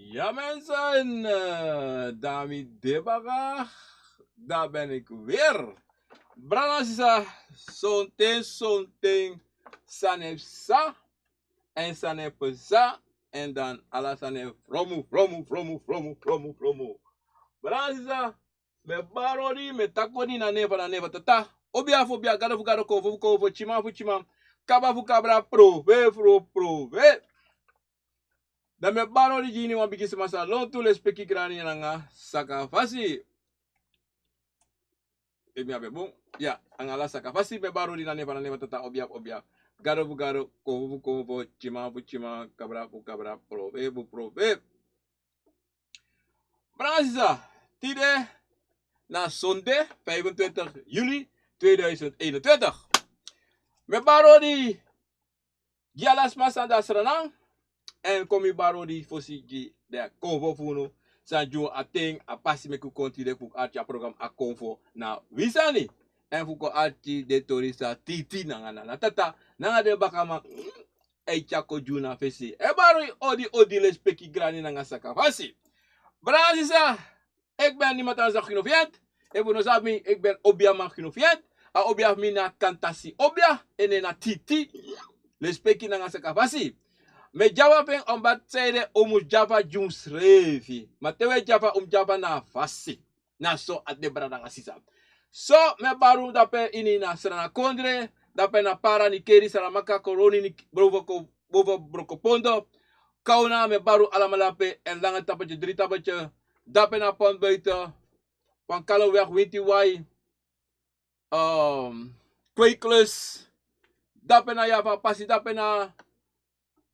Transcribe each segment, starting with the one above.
Ja mensen, Dami Debaga, daar ben ik weer. Branasisa, sonten, sanepsa, en sanepsa, en dan ala sane fromu. Branasisa, me barodi, me takoni na neva tata. Obia fobia, gada fu gada kovo, chima fu chima, kaba fu kabra prove. Dan me baro di jini wan bigi semasa lontu les peki grani nanga saka fasi. Ebi abe bung. Ya, angala saka fasi me baro di nane tata obiap. Garo bu garo, kovo, chima fu chima, kabra fu kabra, prove. Brasisa, tide na zonde 25 juli 2021. Me baro di gialas masanda serenang. En komi baro di fosi di de Akomfo funo san ju ateng a pasi me ku kontine ku arti a program Akomfo na wisani en fuko arti de torisa titi na tata na de bakama e chako ju na fesi e baro odi les peki grani na saka fasi Brasisa ik ben niemand aan zag genoeg Vyent e bono sabi ik ben obia man genoeg Vyent a obia mina kantasi obia en na titi les peki na saka fasi me java pen ombat seide java jums revi. Matewe java java na fasi. Na so at de brada sisa. So me baru dape ini na serana kondre. Dape na para ni keri saramaka koroni ni bovo brokopondo. Kauna me baru alamalape en lange tapetje drie tapetje. Dape na pon buiten. Van kaloweg winti wai. Kweeklus. Dape na java pasi dape na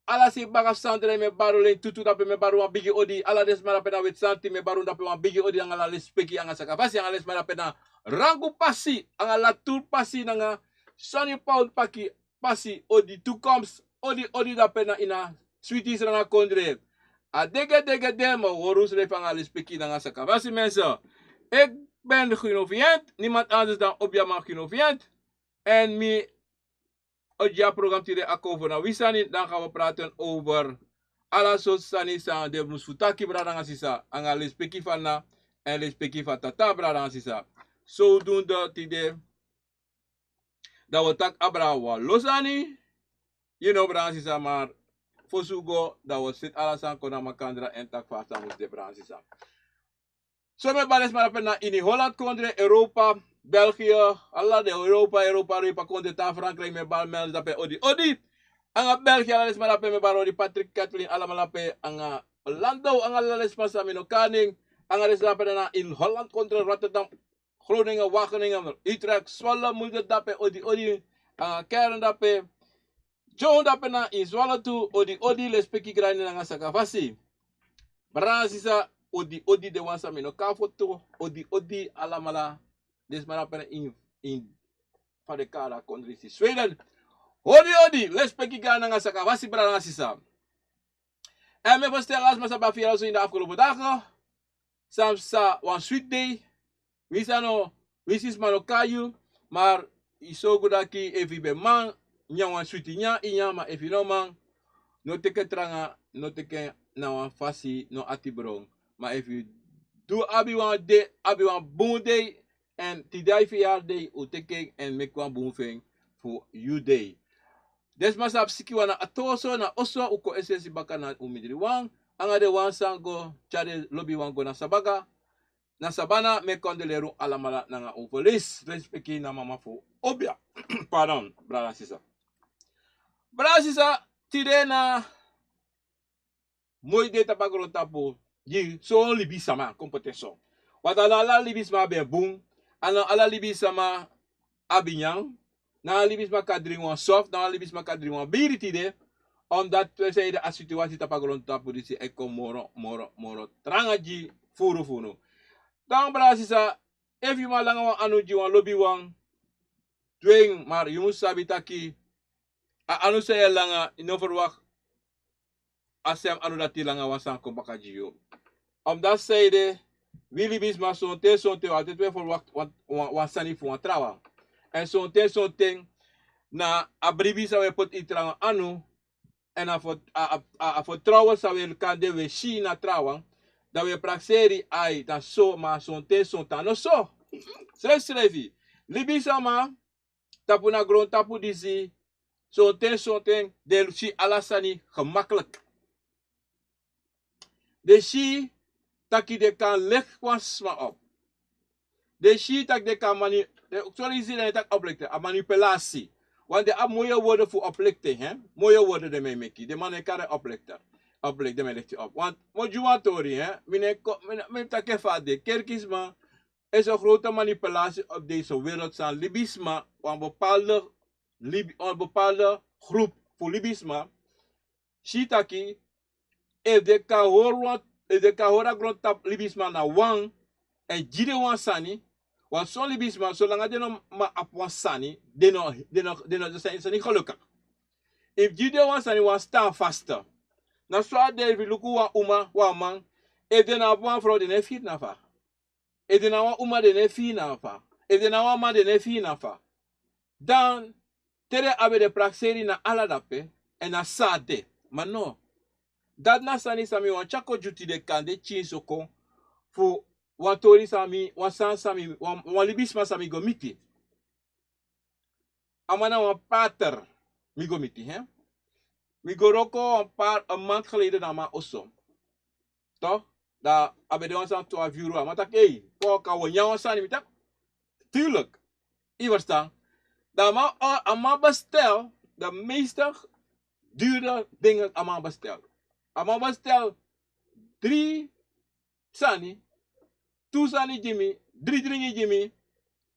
ala si baga santre me baru len tutu dape me baru wan bigi odi ala des mara pena wet santi me baru dape wan bigi odi angala les peki anga sakafasi anga les mara pena rangu pasi anga tur pasi nanga Sonny Paul paki pasi odi toekomst odi dape na ina sweeties rana kondre a dege demo worus le anga les peki nanga sakafasi mensen ik ben Guno Vyent niemand anders dan Obja Guno Vyent en mi Oja program tide Akomfo na wisani dan gaan we praten over ala so sani sa de musfutaki brada sisa anga les peki fana en les peki fatata brada sisa zodoende tide dat we tak abra wa losani you know brada sisa maar fosugo dat we sit ala san kona makandra en tak fasta mus de brada sisa so me bales maar pena in Holland kondre Europa België, alla de Europa konde ta Frankrijk me bal mel dape odi. Anga België alles maar dape me bal odi Patrick Kathleen allemaal dape anga Landau anga alles masa mino kaning anga des dape na in Holland kontra Rotterdam, Groningen, Wageningen, Utrecht, Zwolle moet dape odi anga Kern dape John dape na in Zwolle tu odi les peki grani anga sakafasi. Brasisa odi de wansa mino kafoto odi alamala des marapena in van de kara country si Sweden. Odi, les peki gana nga saka wasi brada nga sisa. En me verstel als maar sa via in de afgelopen dagen. Sa one sweet day. Wisis mano kayu. Maar iso gudaki evi be man. Nya one sweet nya inya ma evi no man. No teke tranga, no teke na one fasi no atibrong. Maar evi do abi one boom day. En tidai verjaardag uteke en mekwa boomfeng voor you day. Desmasa psiki wana atoso na oswa uko esesi baka na umidiri wang. Anga de wan sango chade lobby wango na sabaga. Na sabana me kondeleru alamala nanga uvolis. Respeki na mama fu obia. Pardon, brada sisa. Brada sisa, tide na mooi data bagro tapo. Yi so libi sama competition. Watala libi sama be boom. Ala libis sama abinyang, na libis makadring wan soft, na libis makadring wan biritide, omdat we zeiden a situatie tapagron tapudisi eko moro trangaji furu. Dan brasisa, if you malanga wan anuji wan lobby wan, dwing maar you must sabitaki, anu saya langa inoverwak, asem anu dati langa wan sanko bakajiyo. Omdat zeiden, Willy Bisma sonte altijd weer voor wat sani voor een trouwen. En sonte na abribi sa we pot itranga anu En a voor trouwen zou je kan de we China trouwen. Dat we praxeri ai dan so ma son te son ta no so. Schrijf. Libi sama tapu na grond tapu disi son ten de si alasani gemakkelijk. De si taki de kan leg was ma op. De si tak de kan sorry zie dat tak opleggen, a manipulatie. Want de ab mooie woorden voor opleggen, hè? Mooie woorden de meki. De man kan opleggen. Opleggen de legt op. Want wat je want hoor, hè? Mine tak de kerkisma is een grote manipulatie op deze wereld van libisme, een bepaalde groep voor libisme. Shitaki, if de kan horen grond tap libisme na wang, en jide wan sani, want zo'n libisme, zolang de no ma ap wan sani, de no zijn gelukkig. If jide wan sani wan staan vaster, na so ade vi luku wa uma, wa man, if de na wan vrouw de ne fiet na va. If de na wan uma de ne fi na va. If de na wan man de ne fi na va. Dan, tere abe de praxeri na ala dape, en na sade. Maar no, dat na sani sami wan chako juti de kande chin soko, fu wan tori sami, wan san sami, wan libisma sami go miti. Amana wan pater, mi go miti, hè? Mi go roko een maand geleden na ma osso. Toch? Da abe de wan san 12 euro. Maar tak, hey, po ka wan wan sani mi tak. Tuurlijk. I verstaan. Da ma bestel, de meeste dure dingen ama bestel. Ama bestel 3 sani, 2 sani Jimmy, 3 dringi Jimmy,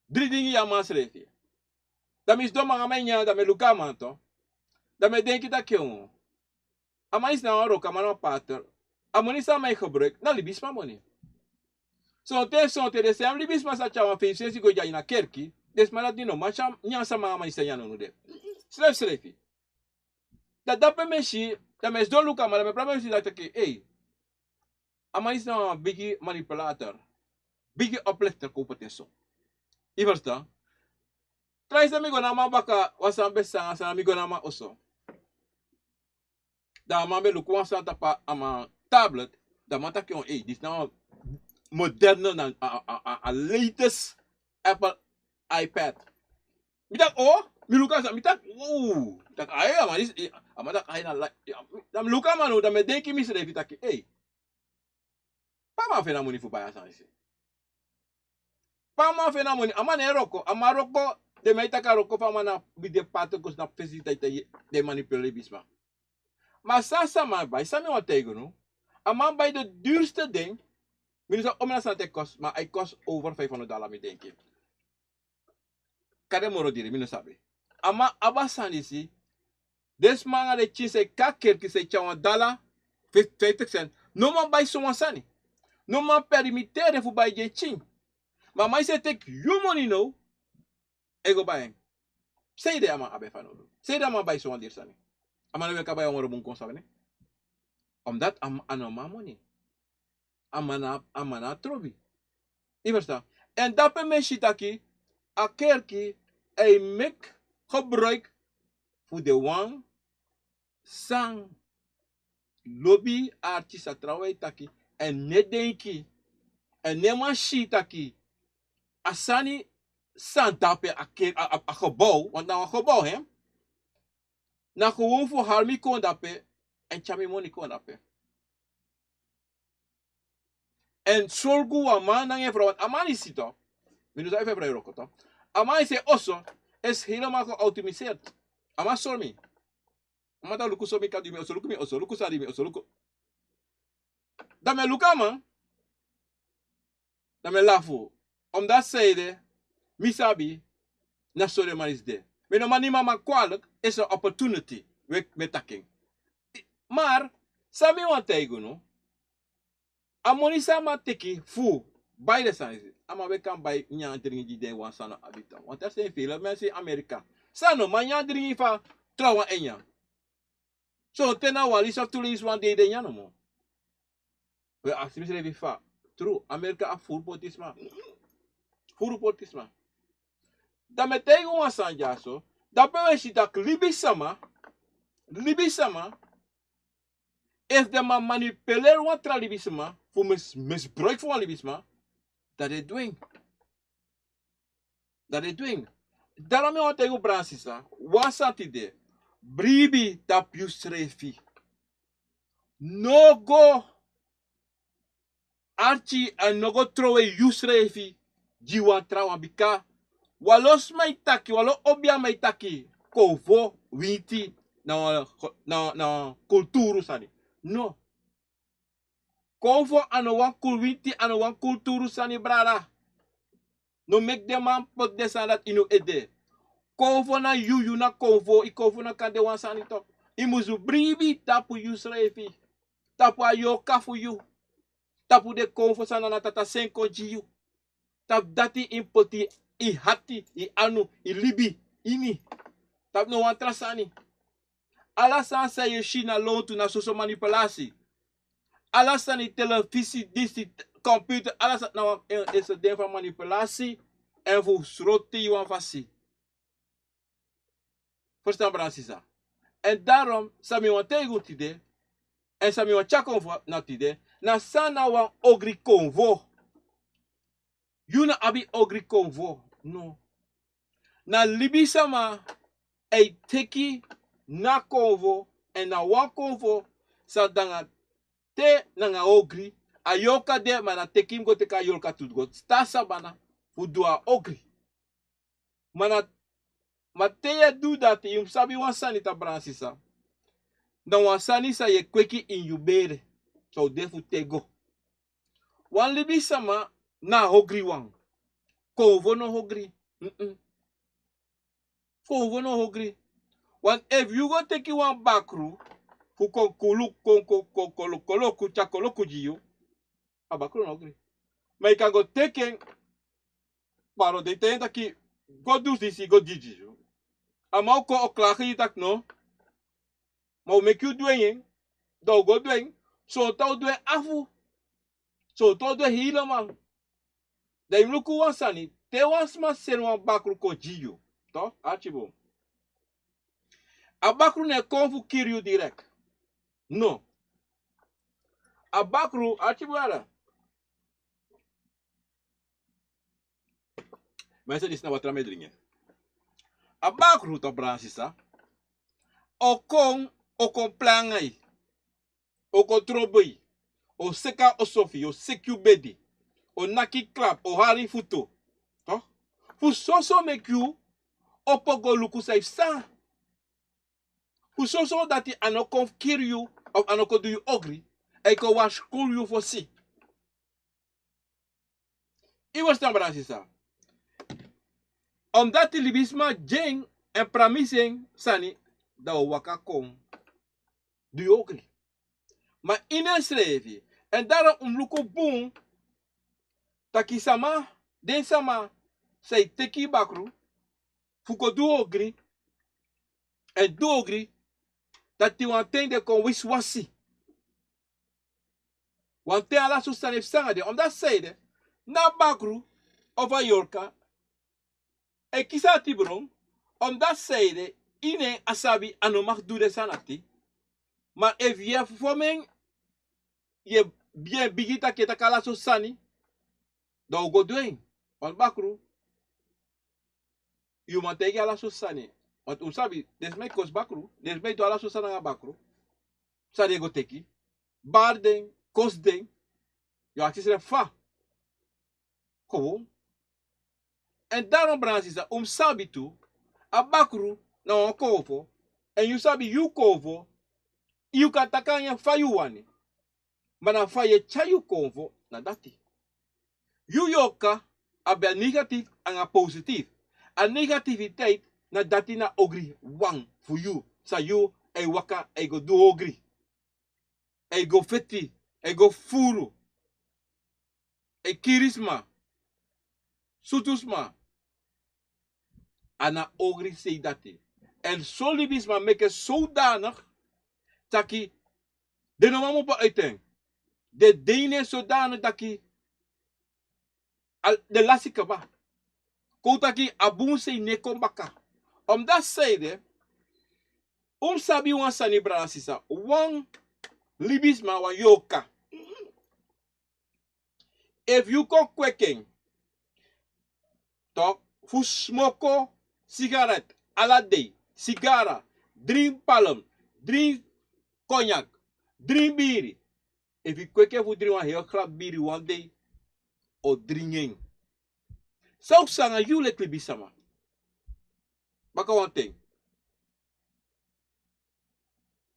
3 dingi ama srefi. Da mis do mga menya, da me luka man to. Da me denki da kyo. Ama is na oro ka man pater. Amoni sa may gebruik, na libisma moni. So te de sem libisma sa chawan fe sensi go jay na kerki, des maladino, macham nya sa mga manisa nya no de. Srefi. Da dape meshi, da mes do luka man, da me prabe si da ke, hey. Ama is na bigi manipulator. Bigi oplichter ko potenso. I verstaan? Try sa mi go na baka wasan besang sa mi go na oso. Da mambe luku wasan tapa ama tablet, da mata ki on this now moderne na a latest Apple iPad. Mi tak mi luka sa mi tak tak ay ama tak ay na da luka manu da me denki mi sre vitaki pa ma fena muni fu baya sa isi. Pa ma fena muni ama ne roko, ama roko de mij taka roko van mana bide patukos na fesiteit de manipulebisma. Maar sasa man bij, sami wat tegen no. Ama bij de duurste ding, minus om na sante kost, maar hij kost over $500 mi denk ik. Kade moro diri, minus sabi. Ama abasani si, des manga de chise kaker ki se chawan $, 50 cent. No man bij someone sani. No man permittere fu bij je ching. Maar mij se tek you money no. Ego bayang. Say de ama abe fanolo. Say de ama bay so wandir sani. Ama na ka bayang robun kon sabene. Omdat anoma money. Amana trobi. I versta. En dape meshitaki a kerki e mek gebruik voor de wang sang lobby artista trouwens taki en net denki en nema shitaki asani san dape a gebouw, want nou een gebouw hè. Na gewoon voor harmi kon dape en chami moni kon dape. En sorgu wa man nang evro, want amani sito. Minus even vrij rokoto. Amani se osso is helemaal geautomatiseerd. Ama sormi. Ama ta luku sormi kadimi osso luku mi osso luku sadimi osso luku. Da me luka man. Da me lafu. Omdat zeide misabi na sore manis de. Meno manima ma kwalijk is een opportunity met taking. Maar sami wan tegen no. Amonisa ma teki fu beide zijn. Ama we kan bij nyan dringi de wan sana abita. Want er zijn veel mensen Amerika. Sano ma nyan dringi fa trouwen enya. So tena wali sa tulis wan de nyano mo. We activisere vi fa. True, Amerika a full potisma. Full potisma. Da metego wan sanjaso. Da bewe si tak libisama If de man manipuleer wat tra libisma, voor misbruik van libisma, dat is doen. Dat is doen. Daarom je wat ik Bransisa, wasat ide, bribi tap you srefi. No go archi en no go trowe you srefi, jiwa trawa bika. Walos mai taki, walo obia mai taki, kovo, winti, na kulturu sani. No. Kovo ano wan kulwinti, ano wan kulturu sani brada. No make them man put this and that inu ede. Kovo na you na kovo, I kovo na kande wan sani top. Imuzu bribi tapu you srefi. Tapu ayoka fu you. Tapu de kovo sana na tata senko jiyu. Tap dati impoti I hati, I anu, I libi, ini. Tap no wan trasani. Alasan sa ye shina lontu na soso manipulasi. Alasan I televisi, disi, computer, alasan na is een ding van manipulatie en voor srotte je fasi. Verstaan Bransisa? En daarom, sami wan tegen tide, en sami wan Akomfo na tide, na sana wan Ogri Akomfo. Yuna abi Ogri Akomfo. No. Na libi sama, ei teki na Akomfo, en na wan Akomfo, sa danga te nanga Ogri, ayoka de mana tekim go teka yolka tutgo. Stasa bana, fudua Ogri. Mana, mateya do dat, yung sabi wan sanita Bransisa. Dan wan sanisa ye kweki in yubere. So defu tego. Wan libi sama, na Ogri wang. Akomfo no Ogri. Akomfo no Ogri. Want if you go take one bakru, fu kon koloku chakoloku jiyo, a bakru no Ogri. Maar je kan go teken, paro de ten taki, go do this, go jiji. Ama o ko oklage je tak no, maar o make you doen, do go doen, so tau doen afu, so tau doen hila man. Da im luku wansani, te wansma sen wan bakru ko jiyo, to, achibo. A bakru ne konfu kiriu direct. No. A bakru, achibo ara. Mensen, dit is nou wat ermee dringen. A bakru to Bransisa. O kon plangai. O kon trobei. O seka o sofi. O seku bedi. O naki klap. O hari futo. Toch? Fu soso make you. Opogo luku saif sa. Fu soso dati Akomf kill you. Of anoko do you Ogri. Eko wash cool you for si. I was dan Bransisa. Omdat die libisma jeng en pramising sani da waka kom du Ogri. Maar inen schreef en daarom umluko boom taki sama den sama say teki bakru fuko du Ogri en du Ogri dat die wan ten de kon wiswasi. Want ten ala so sanef sanga de omdat zeide na bakru over Yorka e kisa tibron omdat zeide ine asabi anomag do de sanati. Maar if je vorming je bien bigita kita kala so sani do go doen. Want bakru you mantegi ala so sani. Want sabi des me kos bakru, des me do ala so sana bakru. Sa de go teki. Barden, kosden. Yo akisere fa. Gewoon. En daarom Bransisa sabi tu a bakru na Akomfo en you sabi you Akomfo you kan takanya fa you wani. Maar fa ye chayu Akomfo na dati. You yoka abe negatief en a positief. A negativiteit na dati na Ogri wang for you. Sa you e waka e go do Ogri. E go feti, e go furu. E kirisma. Sutusma. Ana Ogri sei dati. En solibisma make zodanig taki de nomo pa uiteng. De dene zodanig taki de lasika ba. Koutaki abun sei nekombaka. Omdat zeide sabi wan sani Bransisa. Wan libisma wan yoka. If you go kweken, talk, fu smoko cigarette, ala day, sigara, drink palm, drink cognac, drink biri. If you kweken fu drink wan heel klap biri one day, or drinking. Sau sanga you let libisama. Baka one thing.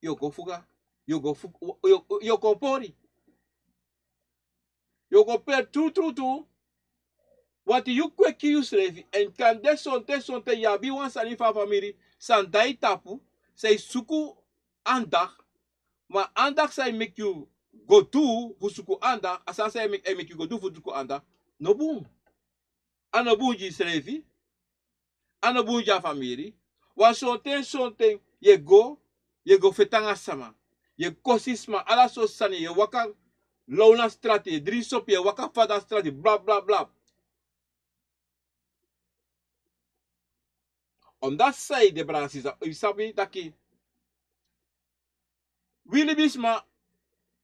You go fuga, you go pori. You go per true. Wat you kweki you srevi en kan desonte ya bi wan sani fa famiri san dai tapu say suku andak ma andak say make you go do fu suku andak asa say make you go do fu suku andak no boom ano bunji srevi ano bunja famiri wa sonten ye go fetanga sama ye kosisma ala so sani ye waka lona strati dri sop ye waka fada strati bla bla bla. On that side de branches, you sabi taki Willy Bisma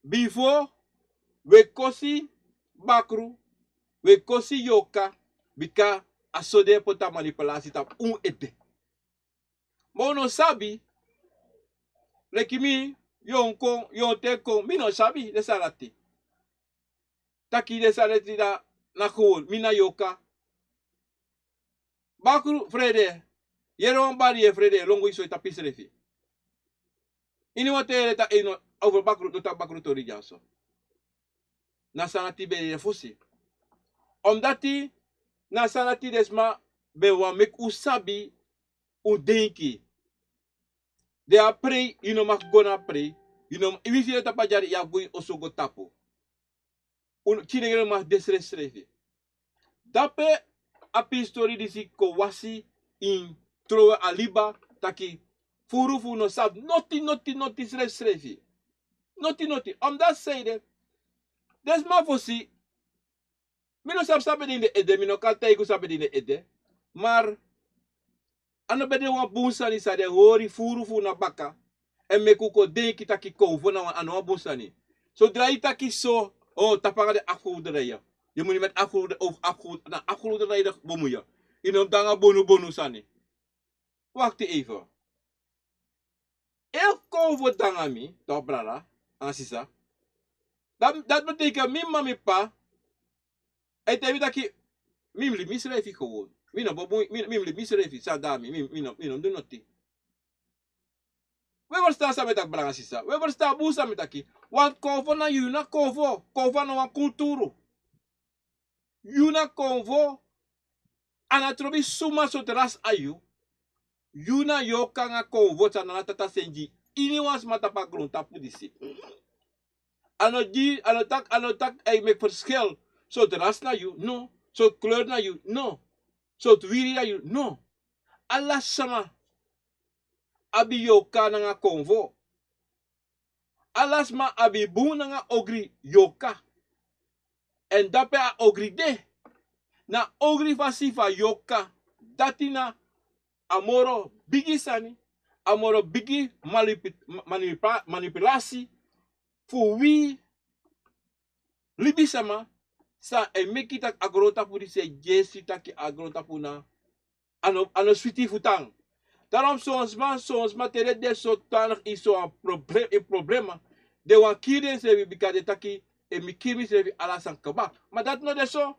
before we kosi bakru, we kosi yoka, bika asode pota manipulasi tap ede. Mono sabi, lekimi yon te kon, mi no sabi de sarati. Taki de sarati da nakul, mina yoka. Bakru frede, yeron bari frede, longo iso tapis refi. Ini wate ta ino over bakru to bakru to rijaso. Nasanati be fosi. Omdati nasanati desma be wa mek usabi u denki. They are pray, you know, mak gonna pray. You know, if you tapa jari ya going also go tapo. Un kinegel mas desresrefi. Dape api story disi ko wasi in trowe aliba taki furufu no sab noti sresrefi. Noti. That side, desma fosi. Mi no sabe in de ede, mi no kata iku sabe in de ede. Maar, ano bede wan bunsani sa de hori furufu na baka. En me kuko denki taki konvo na ano wan bunsani. So drai taki so, tapanga de afro de reya. Je moet niet met afro de reya bemoeien. In een danga bonu sani. Wacht even. El konvo danga mi, toch brada, ansisa. Dat betekent mi mami pa. En te dat mimli misrefi gewoon. Mimli misrefi sadami mino do noti. We wil staan samen met branga sisa. We wil staan boe samen met aki. Want konvo na yuna konvo na wan kulturo. Yuna konvo anatrobi suma so teras ayu. Yuna yoka nga konvo na tata senji. Ini was mata pa grond tapu disi. Ano tak ay mek verschil. So teras na you, no. So kleur na you, no. So twiri na you, no. Allah sama. Abi yoka na nga konvo. Alas ma abi bu na nga ogri yoka. En dape a ogri de. Na ogri fasifa yoka. Dati na amoro bigi sani. Amoro bigi manipulasi. Fu wi libisama. Sa e meki tak agrota pu di se jesi taki agrota pu na. Ano switi futang. Daarom soms ma tere de so tanig iso een problema. De wan kiren se bika de taki e mi kirmi se ala san kaba. Maar dat no de so.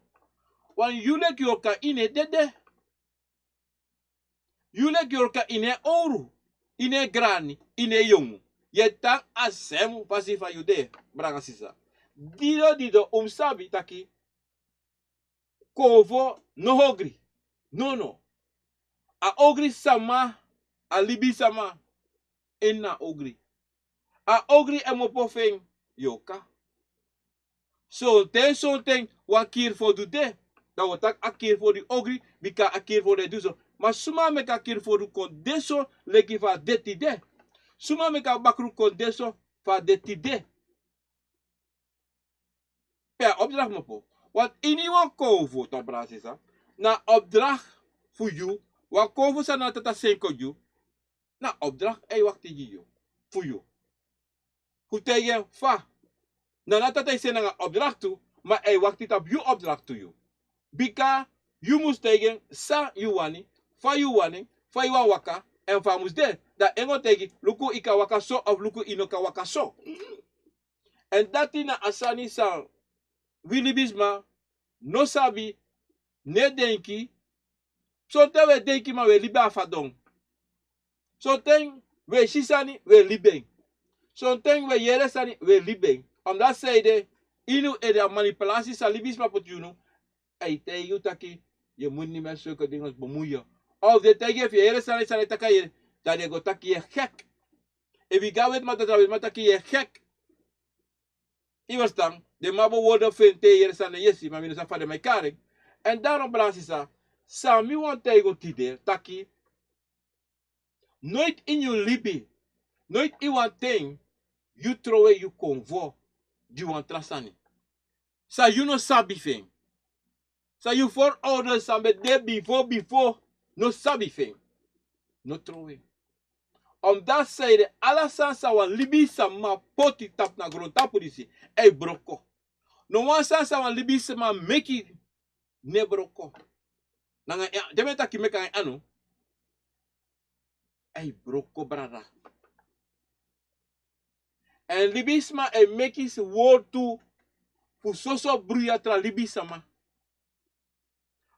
Wan yulek yoka ine dede. Yulek yoka ine oru. Ine grani. Ine yongu. Ye tak asem pasifa yude. Branga sisa. Dido umsabi taki. Kovo no ogri. No. A ogri sama. A libi sama. Enna ogri. A ogri emopofeng yoka. So ten wan keer voor de de. Dan wordt dat a keer voor de ogri. Bika a keer voor de duzo. Maar suma meka keer voor de kon deso. Leki va deti de. Suma meka bakru kon deso. Va deti de. Per opdracht me po. Want in iwan konvo to brasisa. Na opdracht voor you. Wan konvo sa na tata senko you. Na opdracht ei wakti you. Voor you. Fu tegen fa. Nanata te se nga opdracht toe, maar hij wacht niet op je opdracht toe you. Bika, you moest tegen sa you wani, fa you wani, fa you waka, en fa moest de. Dat engo tegen, luku ika waka so of luku inoka waka so. En dati na asani sa wilibisma, no sabi, ne denki, so te we denki ma we libe afadong. So ten we shisani we libe. So ten we yere sani we libe. Omdat zeide, inu de manipulatie sa libisma pot juno, ei te you taki, je moet niet met zulke dingen bemoeien. Of de tegen je yere sani sani takaye, dat je go taki je gek. En wie gaat met taki je gek. Iwas dan, de mabo woorden vindt te yere sani yesi, maar minus afade de mijn karing. En daarom blaas sa, sami want tegen tide, taki, nooit in je libi, nooit in one thing, you throw away you convo, die want trasani. Sa you no sabi thing. Sa you for others sa be there before, no sabi thing. No throw away. Omdat zeide, alasan sa wan libi sa ma poti tap na grond tapu disi, ei broko. No wan sa wan libi sa ma meki, ne broko. Nanga, deme taki meka anu, ei broko brada. En libisma e mekis woord toe fu soso bruya tra libisama.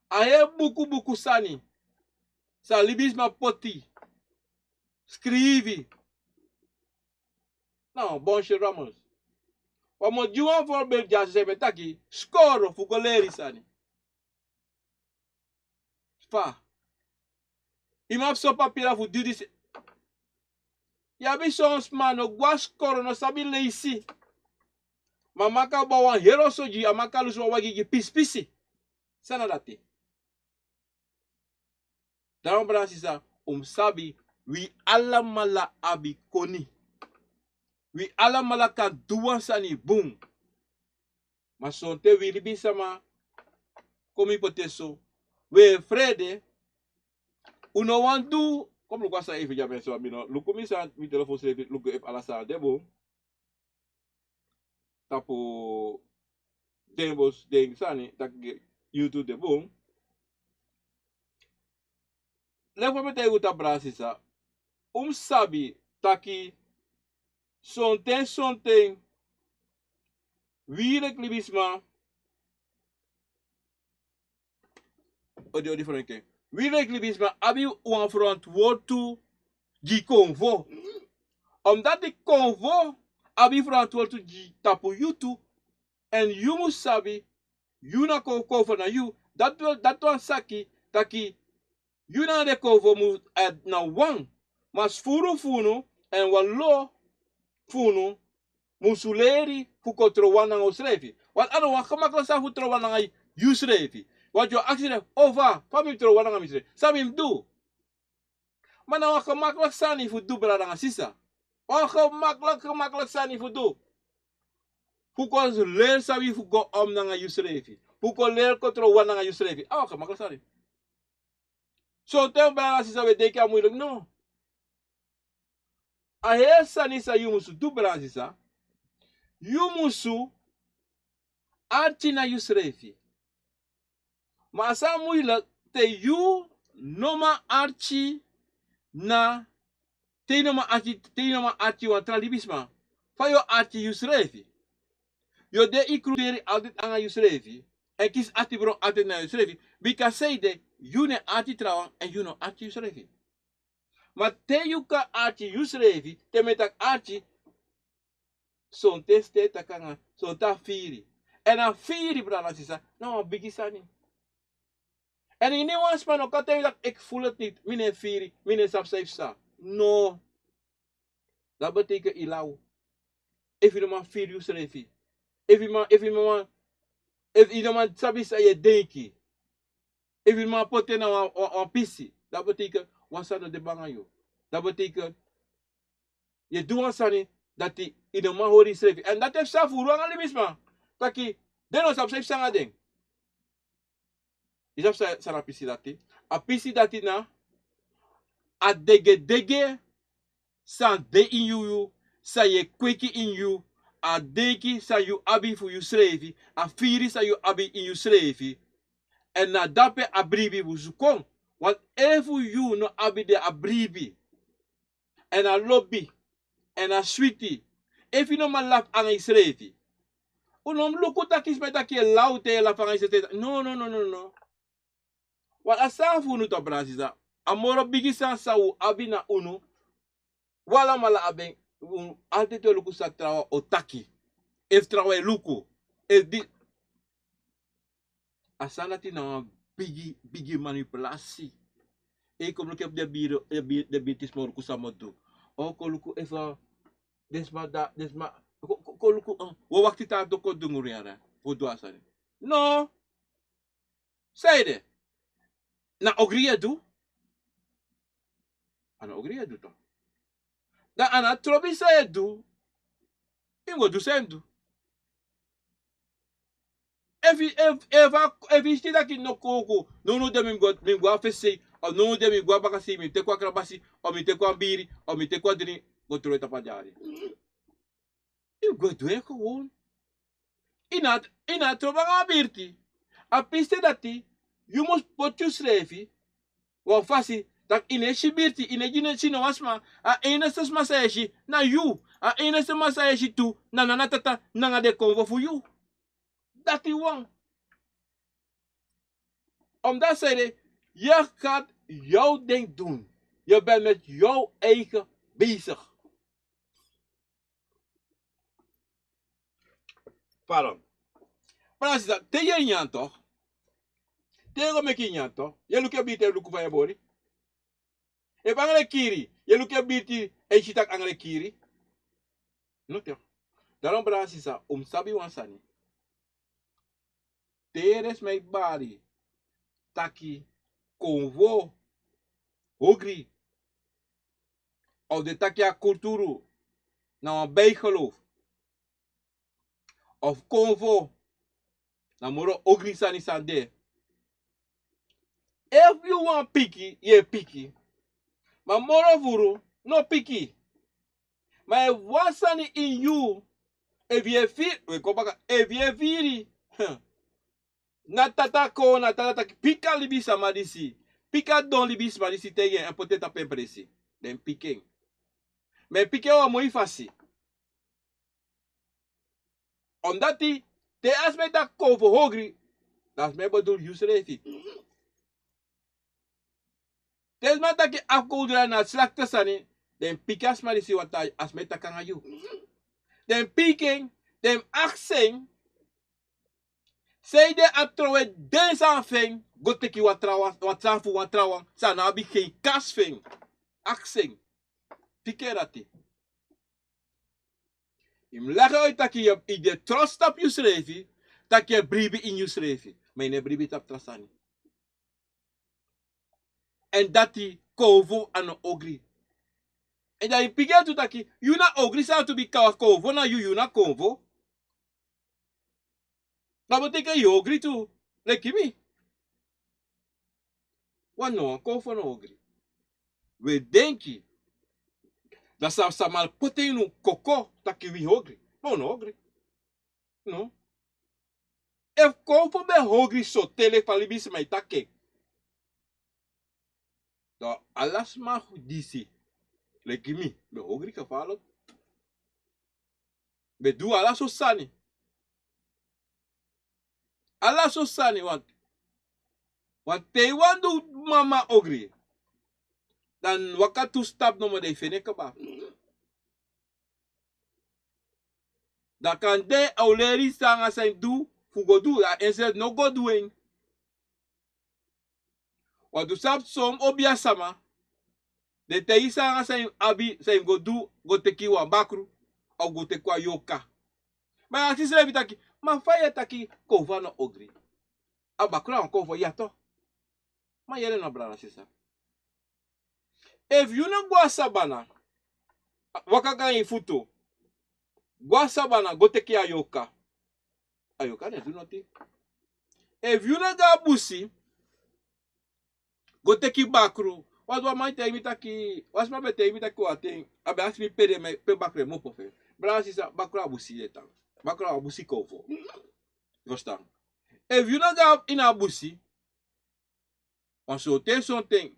Aye buku sani. Sa libisma poti. Scrivi. Nou, bonche Ramos. Wamo juan voorbeeld ja se metaki. Skoro fu goleri sani. Fa. Imap so papira fu dudis. Yabi sons mano gwas skoro no sabi leisi. Mamaka bawa hero soji amaka lusu wagi pispisi. Sana dati. Daarom brasisa sabi wi alamala abi koni. Wi alamala ka duwan sani boom. Maar sonte wi libi sama komi poteso. We frede uno wan du kom luka sa even jamen so abino. Lukumi sa mi telefoon schreef luku ep alasa debo. Tapo dembos ding sani tak YouTube debo. Levo me te uta brasisa. Sabi taki sonten wierek libisma o different king. Wierek libisma abi wan verantwoord toe die convo. Omdat die convo abi verantwoord toe die tapu yutu en you must sabi you na convo na you dat wan saki taki you na de convo mu na wang mas furu funu en wallo funu musuleri fu kontrowana ngo srefi. Want ano wan gemakkelijk sa fu trowana ngai you srefi. Want yo accident over fami trowana ngai srefi. Sabi mdu. Mana wan gemakkelijk sa ni fu du brada nga sisa. Wan gemakkelijk sa ni fu du. Fu ko leer sabi fu go om na nga you srefi. Fu ko leer kontrowana nga you srefi. Ah gemakkelijk sa ni. So tem brada sisa we deki amoeilijk no. Ahesa nisa yumusu du brazisa. Yumusu arti na yusrefi. Ma asa moeilijk te yu noma arti na te noma arti wa tralibisma. Fa yo arti yusrefi. Yo de ikruderi altijd anga yusrefi. En kies arti bro altijd na yusrefi. Because say de you ne arti trawan en you no arti yusrefi. Maar te yuka arti yusrevi, te metak arti, son teste takanga, son ta firi. En a firi brada sisa, nou bigi sani. En in een span ook altijd dat ik voel het niet, mine firi, mine sapsaif sa. No. Dat betekent ilau. If you man firi yusrevi. If you man sabi sa je denki. If you man pote na wan pisi. Dat betekent wasano de bangayo. Dat betekent, je doet wasani dat die in de man hoort schrijven. En dat heeft zelf voor lang alimisma. Dat je, den ons op zich zeggen ding. Je hebt zijn apisi dati. Apisi dati na, a dege san de in you, sa je kweki in you, a deki sa you abi fu you srevi, a firi sa you abi in you srevi, en na dape abribi wuzukon, want efu you no abi de abribi, en a lobby, en a sweetie, if you no man laf ang isrevi, unom luku takis metaki laute la fang isrevi, no. Wat asan fu nu to brasisa, amoro bigisa sa u abi na unu, wala mala aben, ante to luku sa trawa otaki, if trawa luku, if di, asanati na bigi manipulasi. E kom luku de biro, de bitis mo luku sa modu. O ko luku eva, desma, ko luku, wo wakti ta to ko dunguri ara, wo do asani. No, say de. Na Ogri Adu? Ana Ogri Adu to. Da ana trobi sa edu, ingo du sendu. Evi stida ki no koko, no de mingo afese, o no de mingo bakasi, mi te kwa krabasi, o mi te kwa biri, o mi te kwa dini, go troe tapajari. Ingo du eko won. Ina troba nga birti. A piste dati, you must put you slevi, wan fasi, dat ine shibirti, ine jine sino wasma, a ene ses masayeshi, na you, a ene ses masayeshi tu, na nanatata, nanga de konvo fu you. Dat die wang. Omdat zij je gaat jouw ding doen. Je bent met jouw eigen bezig. Pardon. Maar als je dat tegen je toch? Tegen me kinyan toch? Je lukt je bieten lukken van je body. E bangale kiri. Je lukt je bieten en je tak angale kiri. No toch? Daarom braas is dat sabi wansani. Teres mijn body. Taki. Konvo. Ogri. Of de takia kulturu. Na een bijgeloof. Of konvo. Na moro ogri sani sande. If you want picky, ye picky. Maar moro vuru, no picky. Maar if wasani in you, if ye viri, na tatako, na tataki, pika libisa madisi. Pika don libis madisi tegen en poteta pempresi. Den picking. Maar picking wa moi fasi. Omdat die, te as me dat kovo hogri, dat me bedoel jusrefi. Tes me dat ki afkodra na slakte sani, den pikas madisi wat as me takanga you. Den picking, den accent, say de atrowe den sanfeng, go teki wat sanfu wat trawan, sa na bi geen kasfeng. Accent. Pikerati. Im lege uit dat je de trust op je schreef, dat je bribi in je schreef. Maar je bribi tap trasani. En dat die kovo aan ogri. En dat je piket uit dat je na ogri zou to be kovo na you na kovo. Dat betekent je ogri toe. Like me. Wat nou, kovo na ogri. We denken. Dat zou samal poten no koko dat je wie ogri. Maar no ogri. No. If kovo be ogri so tele falibis mai take. Da alas ma disi. Like me, be ogri ka falo. Be du alas so sani. Alas so sani want te wandu mama ogri. Dan wakatu stap no mo de feneka ba. Da kan de auleri sanga zijn du fugo du ya ense no go doing. Want du sap som obia sama. De te sanga zijn abi zijn go du go teki wa bakru au go tekwa yoka. Maar als je bitaki, ma faya taki kova no ogri. Abakru an kova ya to. Ma yele no brana sisa. If you no go sabana, wakaka in futo. Go sabana go teki ayoka. Ayoka ne do noti. If you no ga busi, go teki bakru, Wat wa mai te imita ki, was ma be te imita ko ating, abe asmi pede me pe bakre mo pofe. Brasisa bakra busi etang. Bakra busi kovo. Verstaan? If you not go in a busi, on so te son ting,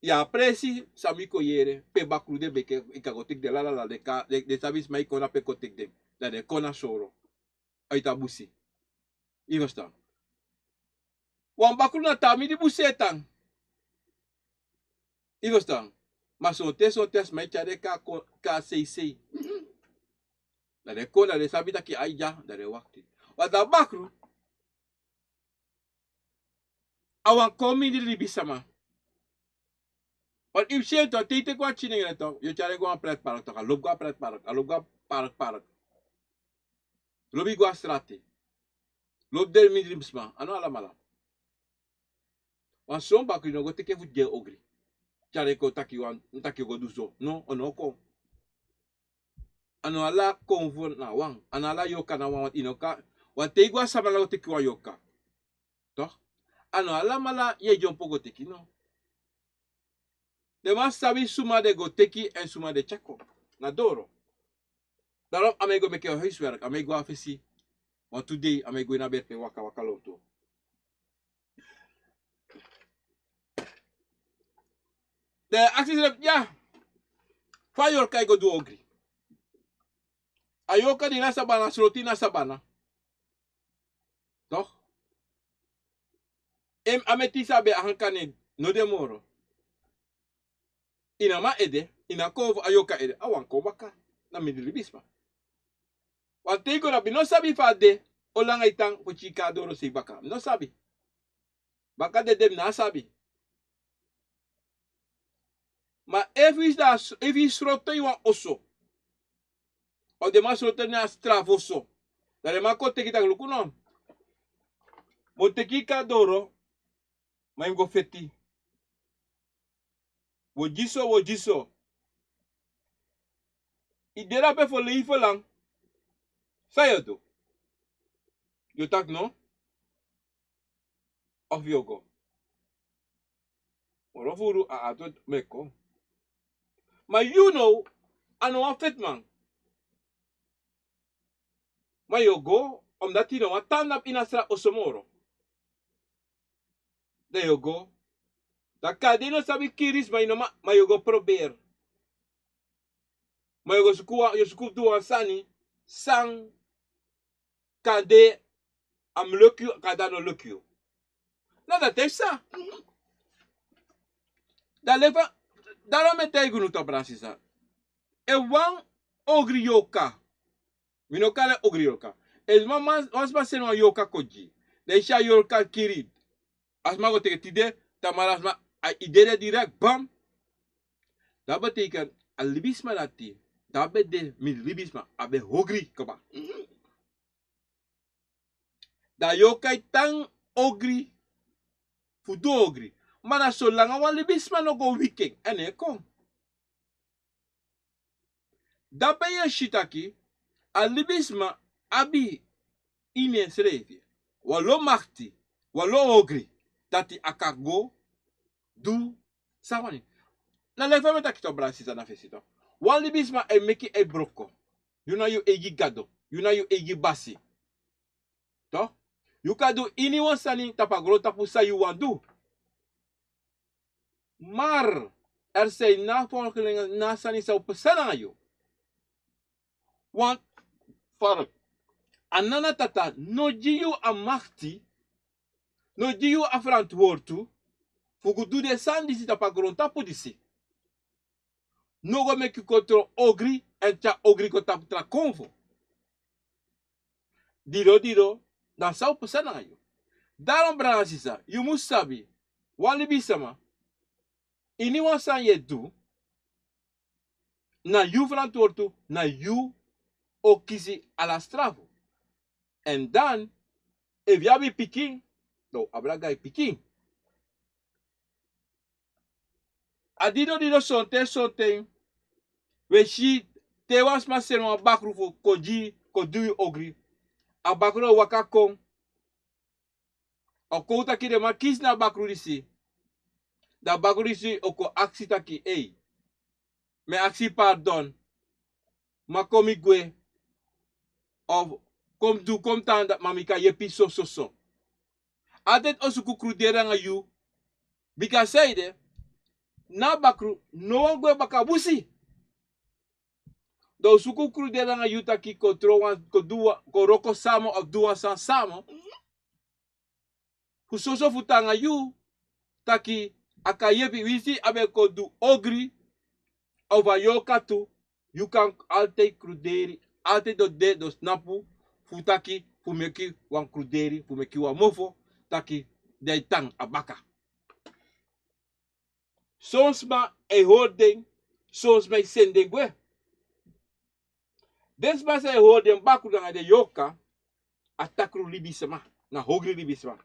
ya presi samiko yere pe bakru de beke ikagotik de la de sabis mai kona pe kotik de da de kona soro. Aita busi. I verstaan? Wan bakru na tami di busi etang. I verstaan? Maar so tes mai chade ka sei. Da de kona de sabita ki aija da de wakti. Wat da bakru awan komi di libisama. Want if je to tite kwa chine to, yo chare go pret park to, lob go pret park, lob go park. Lobi go strati. Lob del midrimsma, ano ala mala. Wan son bakri no go teke fu je ogri. Chare ko taki go duso. No, ono ko. Ano ala konvo na wang, ano ala yoka na wang inoka. Wan te go samala go teke wa yoka. Toch? Ano ala mala ye jompo go teki no. De mas sabi suma de go teki en suma de chako. Na doro. Daarom amego meke huiswerk, amego afisi. Want today amego na bed me waka loto. De acties ja. Fayor kai go do ogri. Ayoka di nasa bana, sloti nasa bana. Toch? Ametisa be ahankane no demoro. Ina ma ede, ina kovo ayoka ede. Awan ko baka na midilibisma. Want tego na bino sabi fa de olanga itang puchika doro si baka. No sabi. Baka de dem na sabi. Ma if is roto you oso. O de mas roto na stravoso. Da de mako teki tak lukuno. Mo teki ka doro. Ma go feti. Wo jiso. Idera pe fo lei fo lang. Sayo do. You tak no? Of yogo. Orofuru a ato meko. Ma you know, ano a fit man. Ma yogo, omdat hij nou wat tandap in asra osomoro. De yogo. Da kadino sabi kiris ma inoma, ma yogo probeer. Ma yogo suku duwa sani, sang kade am lukyu, kadano lukyu. Na dat is sa. Da leva, daarom met hij genoemd op Brasisa. E wang ogri yoka. Minokale ogri yoka. El mama was baseno yoka koji. De isha yoka kirid. Asma go teke tide, tamara asma a idere direct bam. Dat betekent alibisma lati. Dat de mit libisma abe hogri kaba. Da yoka tang ogri fudo ogri. Mana so langa wan libisma no go weekend ene kom. Da be ye shitaki alibisma abi ine srevi. Walo makti, walo ogri. Dati akago du sawani. Na lefa meta kito brasisa na fesito. Wan libisma e meki e broko. Yuna yu egi gado. Yuna yu egi basi. To? You kan do ini wansani tapagro tapu sa you want do. Maar er zijn navolgelingen na sani sa upesana yo. Want fark. Anana tata no jiyu amachti. No jiyu afrantwoordu. Fugu do de sandi si tapagro tapu disi. No go make you control ogri en cha ogri ko tapu tra konfo. Diro. Dan sa upesana yo. Daarom brasisa, you must sabi. Walibisama. Ini wansan ye do. Na you verantwoord na you ook kiezen ala strafo. En dan, if you be picking, no, abraga picking. Adido sonte, we shi te was ma serma bakru fo kodu ogri. A bakru waka kom. O kouta kide ma kies na bakru disi. Da bagulisi oko aksi taki, hey, me aksi pardon, ma komi gwe, of kom tan dat mamika yepi so. Adet osu kukrudera nga yu, bika seide, na bakru, no gwe baka busi. Do suku krudera nga yu taki ko trowan, ko roko samo of duwa san samo, husoso futanga yu, taki aka yepi wisi abe ko du ogri, over yoka tu, you can altijd kruderi, altijd do de do snapu, futaki, fumeki wan kruderi, fumeki wan mofo, taki de tang abaka. Soms ma e hoording, soms ma sending we. Des ma se hoording baku na de yoka, atakru libisema, na hogri libisema.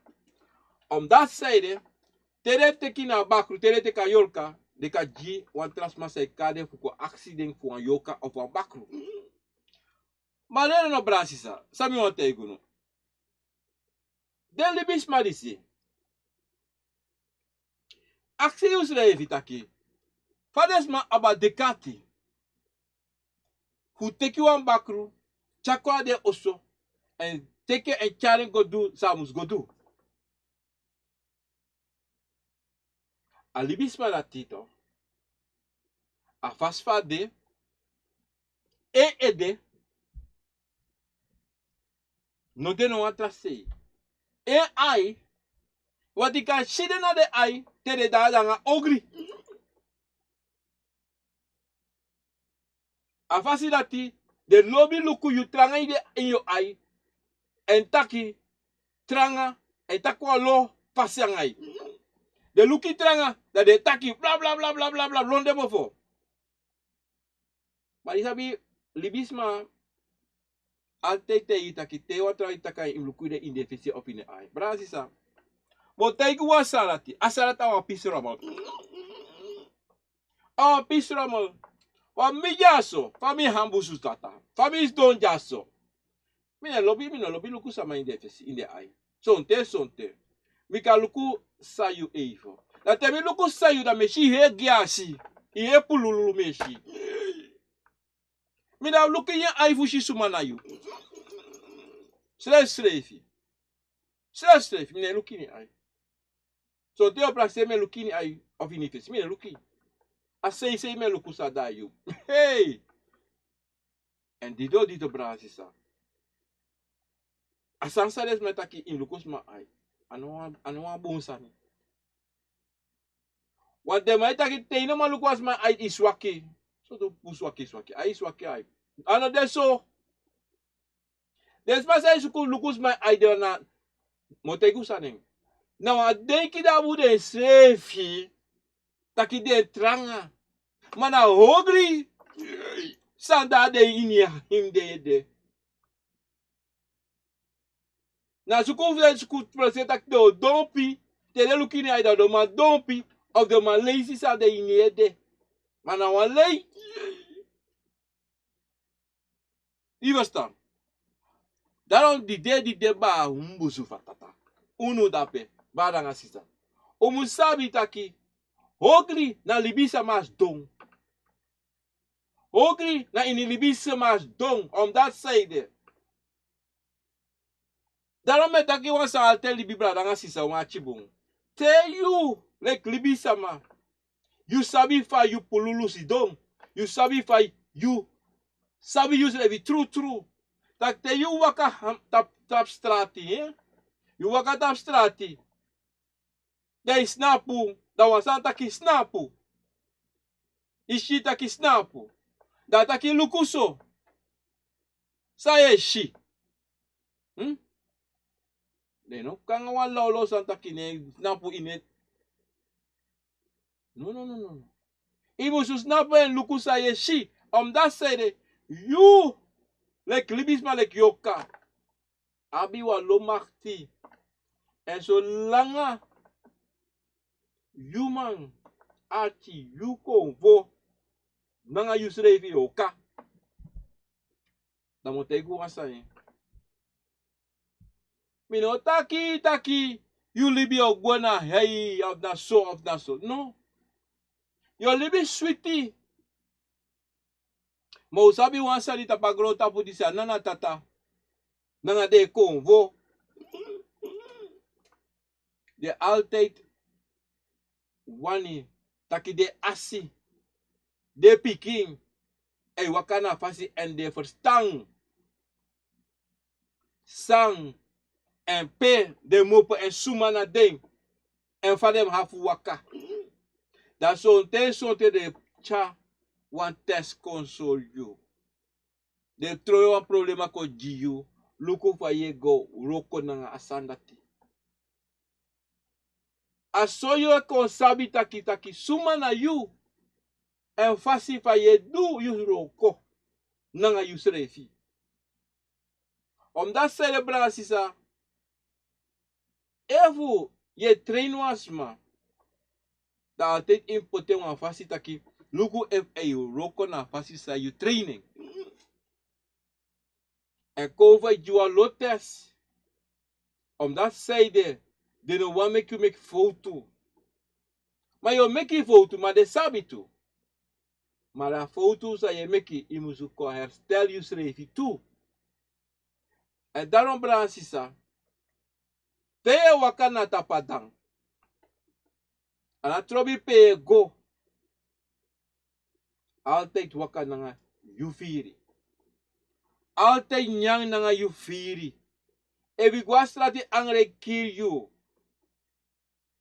Om dat zijde, tere teki na bakru, tere teka yoka, de ka ji, wan trasma se kade fuko accident fu an yoka of an bakru. Maar leren no brasisa, sami wan te Guno. Den libisma disi. Aksi usre taki. Fades ma aba dekati. Fu teki wan bakru, chakwa de oso, en teke en challenge go do, samus go do. A libisma da tito, a fasfade, e ede, no de no atrasei. E ai, wat ik kan shiden na de ai, tere da nga ogri. A fasi dati, de lobi luku yu tranga ide in yo ai, en taki, tranga, en takwa lo, fasi ang ai. De luki tranga, da de taki, bla bla bla bla bla bla, londe mofo. Maar isabi, libisma, altijd te itaki, te watra itaka in luku de in defisi of in de ai. Brasisa. Mo teiku wa salati, asalata wa pisromal. Ah, pisromal. Wa mi jaso, fami hambusu tata, fami don jaso. Mine lobi luku sama in defisi in de ai. Sonte. Mika luku sayu eifo. Na temi luku sayu da meshi he giasi. Ihe pululu meshi. Mina luku yen aifu shi sumanayu. Srefi. Mine luki ni ai. So te opra se me luki ni ai of inifesi. Mine luki. A sei me luku sadayu. Hey! En dito brasisa. A sansares metaki in lukus ma ai. Anwa bonsani. Want de mai taki teino ma lukas ma ai iswaki. So do puswaki. Ai iswaki ai. Ano deso. Despasa isuku lukus ma ai de na motegu saning. Nou, a denki da bude sefi. Taki de tranga. Mana hogri. Sanda de inia him de. Na suku presenta do dompi. Tele lukini ai da do ma dompi. Of de ma lazy sa de inia de. Mana wan lei. Iverstaan. Daarom die de ba humbusu fatata. Unu dape. Baranga sisa. Omusabi taki. Hogri na libisa mas dong. Hogri na in libisa mas dong. Om dat zijde. Daarom met taki wan sa alte libi bradanga sisa wan chibung. Tell you. Like libisa ma. You sabi fa you pululu si dong. You sabi fa you. Sabi you levi true. Tak te you waka tap strati. You waka tap strati. Dai snapu. Da wasan taki snapu. Ishi taki snapu. Da taki lukuso. Sa ye shi. De no kanga wan lolo san taki ne snapu inet. No. Ibu su snapu en lukusa ye shi. Om dat zijde. You. Lek libisma lek yoka. Abi wa lomakti. En so langa. Human. Achi. Akomfo. Nanga yusrevi yoka. Dan moet ik wasa. Mino taki. You lebi o gwana hey of na so. No. You lebi sweetie. Mo sabi wan salita pagrota pu disa nana tata. Nanga de konvo. De altijd wani taki de asi. De piking. E wakana fasi en de verstaan. Sang en pe de mopo en suma na ding. En van dem hafu waka. Dat zo'n te de cha wan test console you. De troyo wan problema ko jiyu. Luku fa ye go roko nanga asandati. Asoyo kon sabi taki suma na you. En fasi fa ye du yu roko. Nanga yu srefi. Omdat celebratie sa. Evu ye train wasma. Da altijd impotent wan fasi taki. Luku ef e yu roko na fasi sa yu training. En cover jua lotes. Omdat zij de no wan make you make foto. Maar je make foto, maar de sabi tu. Maar de foto sa je make je moet ko herstel je schreef toe. En daarom bransisa. Te wakana tapadang. En a trobi pe go. Altijd wakana nga yufiri. Altijd nyang nga yufiri. Ebi gwa strati angre kiryu.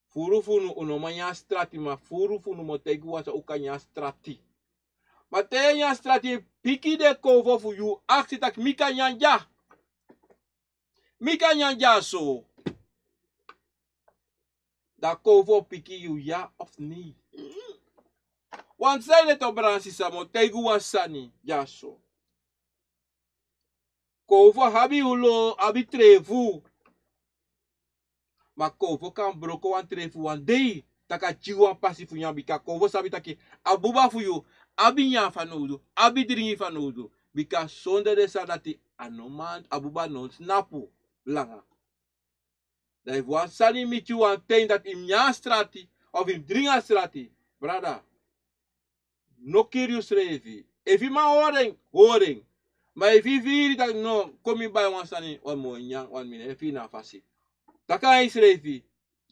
Furufunu unomanya strati ma furufunu motegu wasa ukanya strati. Matenya strati piki de kovo fu yu aksi tak mika nyanja. Mika nyanja so. Da kovo piki yu ja of niet. Want zij het op bransisa motegu wasani ja so. Kovo habi ulo abi trefu. Ma kovo kan broko wan trefu wan dei. Taka chiwa pasi fu bika kovo sabi taki abuba fu yu. Abi nya fanudu. Abi dringi fanudu. Bika sonde de sadati anoman abuba non snapu langa. Da if wan sani mitu wan tein dat im nya strati. Of im dringa strati. Brada. No curious revi. If ima horing. Maar if i viri dat no komi by wan sani wan mo nyang wan mine. If na fasi. Taka is revi.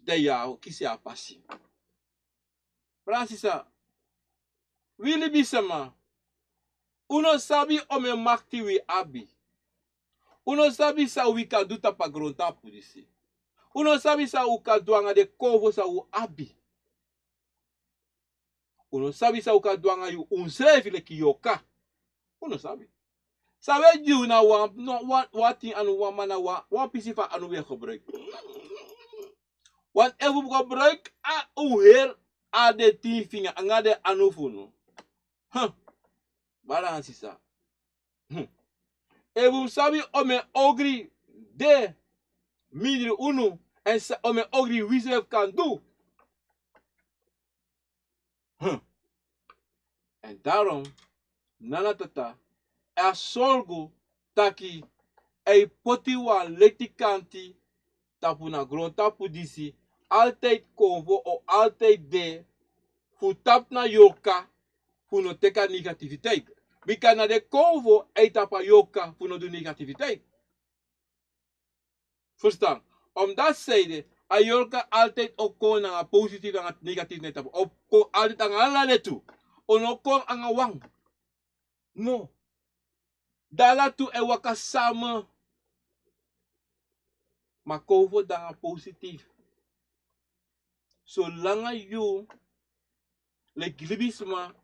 De ya kisi a pasi. Fransisa. Willi bisama. Uno sabi ome makti wi abi. Uno sabi sa wika duta pa gronta pudisi. Uno sabi sa uka duanga de kovo sa u abi. Uno sabi sa uka duanga yu unsrevi le kiyoka. Uno sabi. Sabe diu na wati anu wamana wan pisifa anu weer gebruik. Want even gebruik a uher a de 10 vinger anga de anu funu. Bara sisa. Ebu sabi ome ogri de midri unu en ome ogri wisef kan do. En daarom nana tata er sorgo taki e poti wa leti kanti tapu na grond tapu disi altijd konvo o altijd de fu tap na yoka fu no teka negativiteit. Bika na de konvo e tapa yoka fu no do negativiteit. Verstaan? Omdat zeiden, a yoka altijd ook kon na positief en negatief net tapu. Op altijd aan ala toe. Ono kon aan wang. No. Dala tu e waka sama. Maar konvo dan positief. Zolang you le glibisma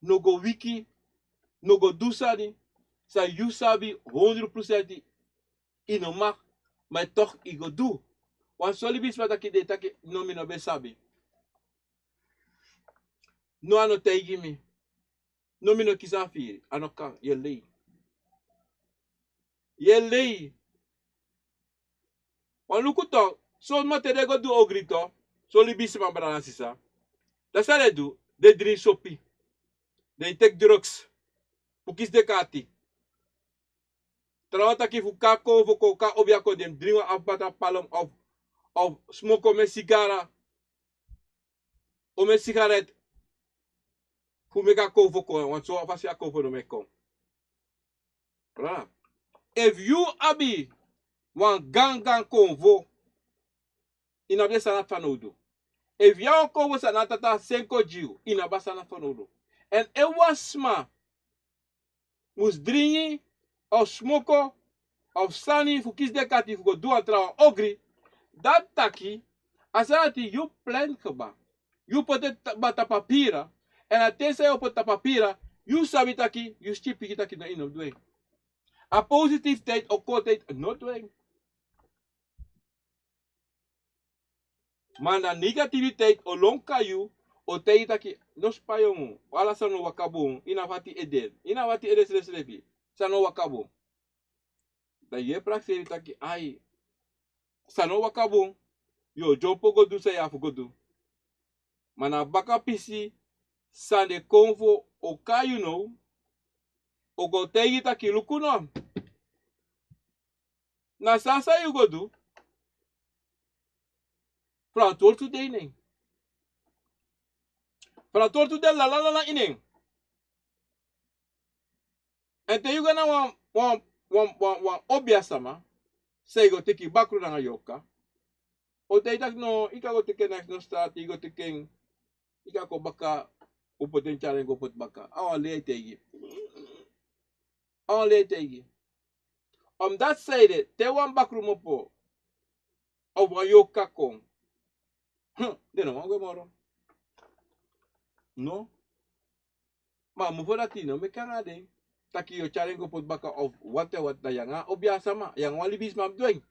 no go wiki no go dusani sa you sabi 100% inomak maar toch i go do. Want solibisma taki de taki no mi no be sabi. No ano teigi mi. No mi no kisa firi. Ano kan ye lei. Ye lei. Wan luku to so ma te go do ogri to. Solibisma brana sisa. Dat sa de do. De drink sopi. De take drugs. Pukis de kati. Trouwens, dat ik voor kako voor koka objako dem drinken afbata palom of smoke me sigara, o me cigarette, fu me Akomfo kon, want so afasi Akomfo no me kon. Right. If you abi wan gang konvo, inabe sana fanodo. If you konvo sana tata senko jiu, inaba sana fanodo. And it was sma, mus dringi, of smoko, of sani, fu kis de kati, fu go do atra ogri, dat taki, asati you plan keba. You put it bata papira, and I tell you put papira, you sabi taki, you still pick it taki na ino doing. A positive tijd of cold tijd, not doing. Maar na negativiteit o long kayu, o tijd taki, no spayong, wala sa no wakabong, inavati eden. Inavati eden selebi, sa no wakabong. Da ye prakseri taki, ay, sa no wakabong, yo, jompo go do sa yafu go do. Mana baka pisi, sa de konvo o kayu no, o go tegi taki luku no. Na sasa you go do, from tortu de inen. From tortu de la inen. En te you gana wan obia sama, say go teki bakru na yoka. O te itak no, ika go teki next no start, ika go teki, ika ko baka, o potensyal go pot baka. Awan le tegi. Awan le tegi. Dat sayde, te wan bakru mo po, o wa yoka kong. De no wan go moro. No. Ma mo foda tino, me kanga de. Taki yo charengo pot baka of wat na yanga obya sama yang walibis mam doing.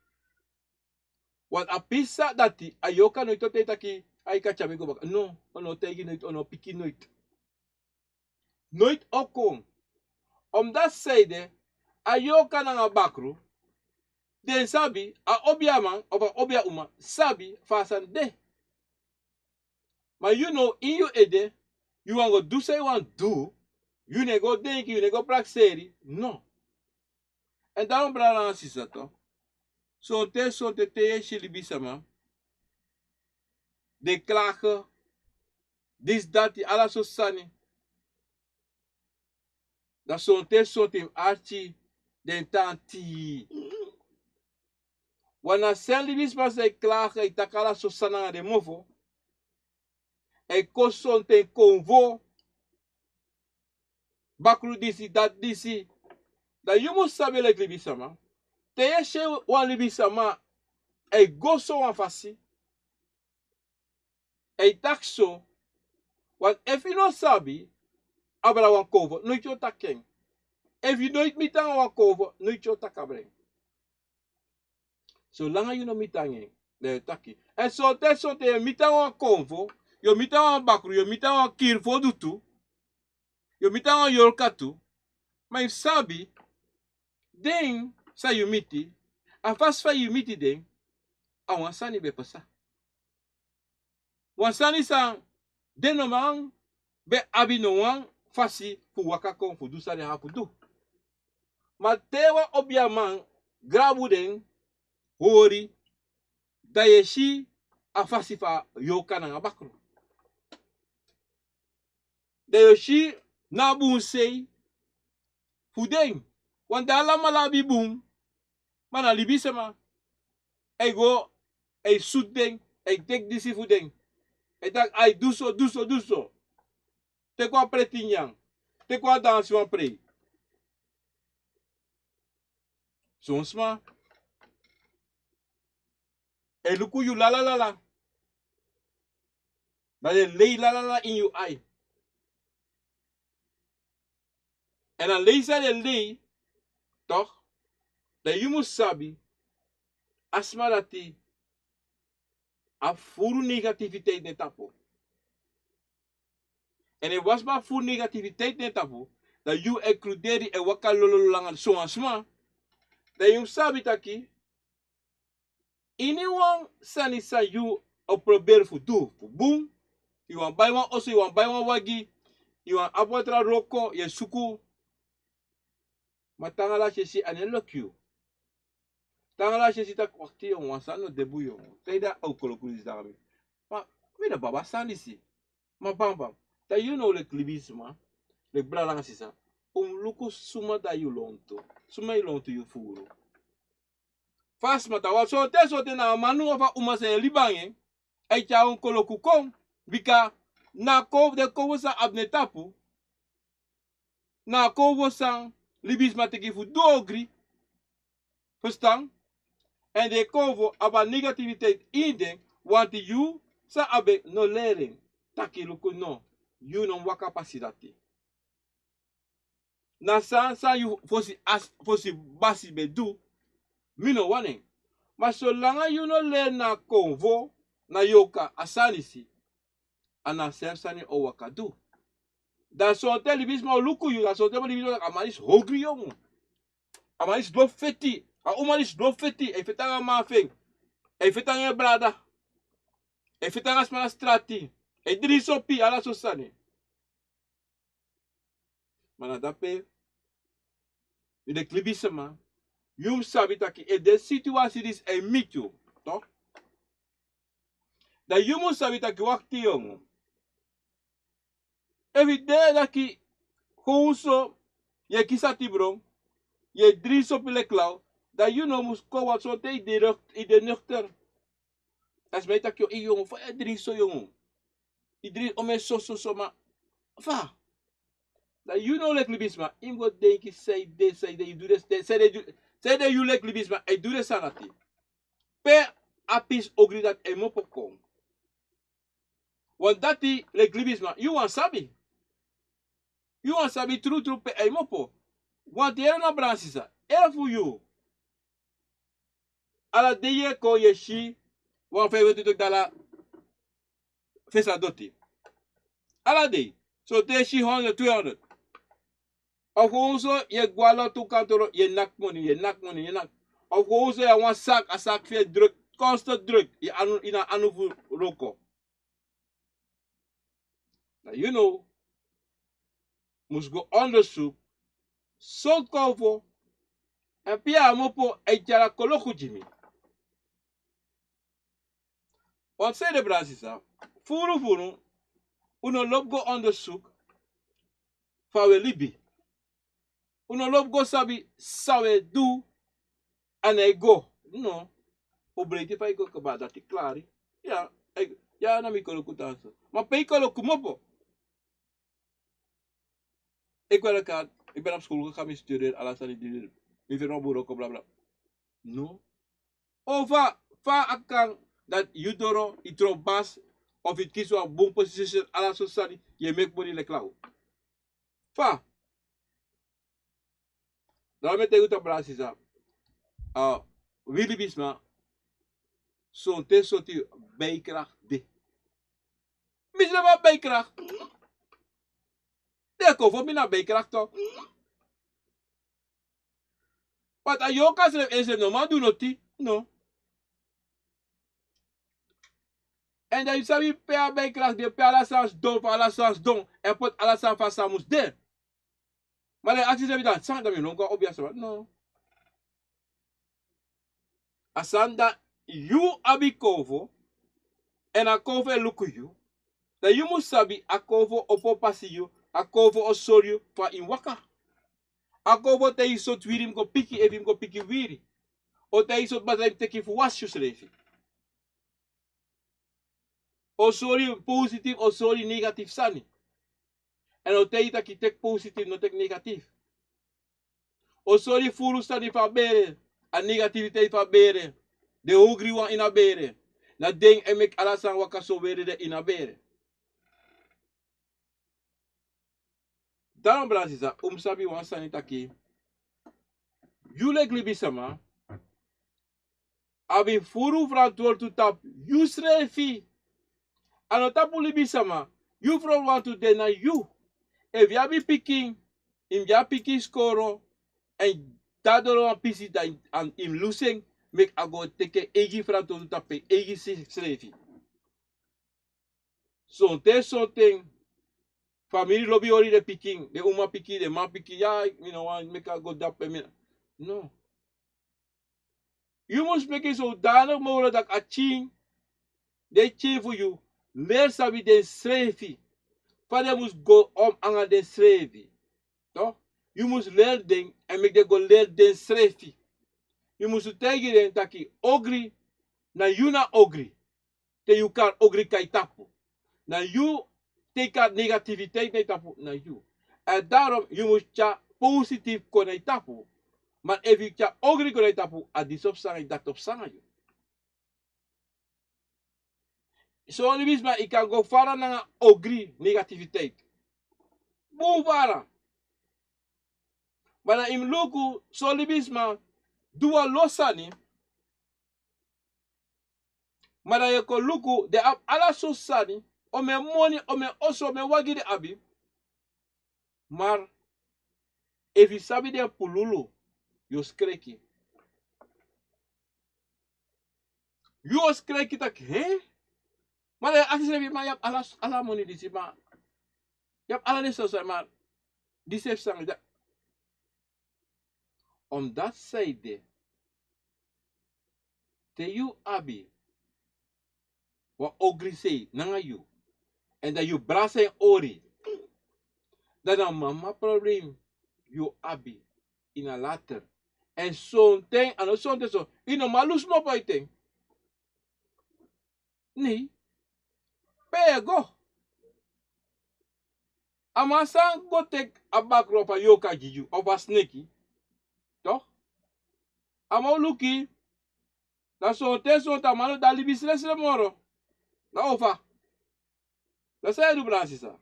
Wat apisa dati ayoka no ito taki ay kachamigo baka. No, ono tegi no ono piki noit. Noit okong. Dat sayde ayoka na nga bakru. Den sabi a obya man of a obya uma sabi fasan de. Ma you know in you ede you want go do say you want do. You ne go denki, you ne go prakseri. No. En daarom brada sisa to. So te te shilibisama. De klagen. Dis dati ala so sani. Dat so te archi den tanti. Wana sen libis pas de klagen itakala so sana de mofo. E koson te konvo. Bakru disi dat disi. Da you must sabe like libisama. Te yeshe wan libisama. E goso wan fasi. E takso. Want if you no sabi, abra wan kovo, nooit yo takken. If you nooit mitang wan kovo, nooit yo takabreng. So langa you no mitangen, de taki. En so te mitang wan konvo, yo mitang wan bakru, yo mitang wan kirfo dutu, yo mitang wan yorkatu, maar you sabi, den sa you miti, a fast fa you miti den, a wan sani be pasa. Wan sani sang, den no man, be abi no wan fasi fu waka kon fu du sari ha fu du. Ma tewa obia man grabu den hori da yeshi a fasi fa yoka na bakru. Da yeshi na bun sei fu den. Want da la malabi bun mana libisema e go e sut den e tek disi fu den. E tak ai duso. Te kwa pretinyang. Te kwa dansi wan pre. Sonsma. E luku yu la. Dat je lei la in je eye. En dan lees je lei, toch? Dat je moet sabi, asma dat die afvoer negativiteit net tapo. En het was maar voor negativiteit net tapo, dat je excludeert en wakka lololanga zo asma, dat je sabi taki, anyone sani sa you op probeer voor doen, voor boom, you want buy one also, you want buy one wagi, you want abotra roko, je suku, matangala chesi ane lock you. Tangala sita wakti yon wansano debu yon. Taida au kolokulis dami. Ma mina baba sandisi. Ma bam. Ta you know le klibisma. Le bralanga sisa. Luku suma da yulonto. Suma yulonto yu furu. Fas mata wa sote na manu afa umase libange. Ay chaun koloku kong. Bika na kov de kovo sa abnetapu. Na kovo sang libisma teki fu do ogri. Verstaan? En de kovo aba negativiteit in want you sa abe no lering. Taki luku no. You no waka pasidati. Na sa you fosi basi be do. Mino wane. Maar zolang you no leer na konvo, na yoka asanisi, ana sensani o waka do. Dan sote libisma o luku you, dan sote libisma amanis hogri yomu. Amanis do feti. A umanis do feti. E fetanga mafeng. E fetanga brada. E fetanga smana strati. E drisopi ala sosani. Mana dape, de klibisma, yum sabitaki e de situatie is e mitju, toch? Da yum sabitaki wakti yongu. Evide daki kouso ye kisati bron, ye driso pile klau, da you know mus ko wat so te ide nuchter. As metak yo i jongu, fa e driso jongu. I dri ome so ma, fa. Da you know lek libisma, im go denki say de, you do this, say de you lek libisma, I do this sanati. Pe apis ogri dat e mo pokong. Want dati lek libisma, you want sabi. You want sabi true pe e mo po. Want era na bransisa, era fu you. Ala deye ko ye shi, wan fe wetu dala fesa doti. Ala dey, so te shi 100, 200. Of also ye gwala tu kantoro, ye nak money. Of also ye wan sak, a sak fe druk, constant druk, ye ina anu fu roko. Now you know, must go onderzoek, so kovo, en pia mopo e jara koloku jimi. Want say de brasisa, furu, uno lop go onderzoek, fawe libi. Uno lop go sabi, sawe do, en e go. No, obreti fa go kaba dati klari. Ja, na mi koloku tanso. Ma pe koloku mopo. Ik ben op school gegaan met studeren, alasan die mi vero buroko bla bla. No. Ova fa akang dat yudoro itro bas of it kies een boom position ala sosani je make money le klau. Fa. Daarom te uta brasisa. Willy bisma son te soti bijkracht de. Misle wat bijkracht. De kovo mina bijkracht toch. Wat ayoka is no man do noti. No. En dan sabi pe bijkracht de pe ala sans don en pot ala sans fasa mus de. Maar de acties hebben dan sang dat je nog obvious no. Asanda you abikovo en akovo luku you. Dat you must sabi akovo opo pasi you, akovo osorio fa in waka. Akovo te isot wirim go piki evim go piki wiri. O te isot bazai teki fu wasju srefi. Osori positief, osori negatief sani. En o te ita ki tek positief, no tek negatief. Osori furu sani fa bere, a negativiteit fa bere. De ogri wan ina bere. Na ding emek alasan waka so were de ina bere. Daarom brasisa, sabi wan sani taki. Yule glibisama. Abi furu verantwoord to tap. Yusrefi. Ano tapu libisama. You from want to den na you. If ya be picking, ya picking skoro. En dadoro an pisita an im losing. Make a go take egi verantwoord to tap. Egi srefi. So te something. Family lobby ori de picking. De uma picking, de man picking. Ja, you know, make a go dap. No. You must make it zodanig mogelijk dat aching, de ching voor you, leer sabi den schrevi. Vader moest go om aan den schrevi. Toch? You must leer den en make de go leer den schrevi. You must tegen den taki ogri, na you na ogri. Te you kan ogri kai tapu. Na you take negativiteit na tapu na you. En daarom, you must ja positief kon tapu. Maar if you ja ogri kon tapu, a dis opsang dat opsang you. So libisma, ik kan go fara na ogri negativiteit. Boom fara. Maar in luku, so libisma, dua losani. Maar je kon luku, de ap ala so sani, o me money, o me oso, me wagi de abi. Maar, if you sabi de pululu, you skreki. You skreki tak, hè? Maar je actie maar je hebt alla money die maar. Je hebt alle resources, maar die zegt sang dat. Omdat zij de, te you abi, wat ogri say, nanga you. En dat you brasa ori. Dat een mama probleem, you abi, in a later. En zo'n ting, en zo'n ting zo, in een malus mo pa ting. Nee, pego. Amasan go take a back rope a yoka jiju, of a snakey. Toch? Ama luki, dat zo'n ting zo'n tamano, dat libis lesle moro. Na ofa. Dat zei je brasisa.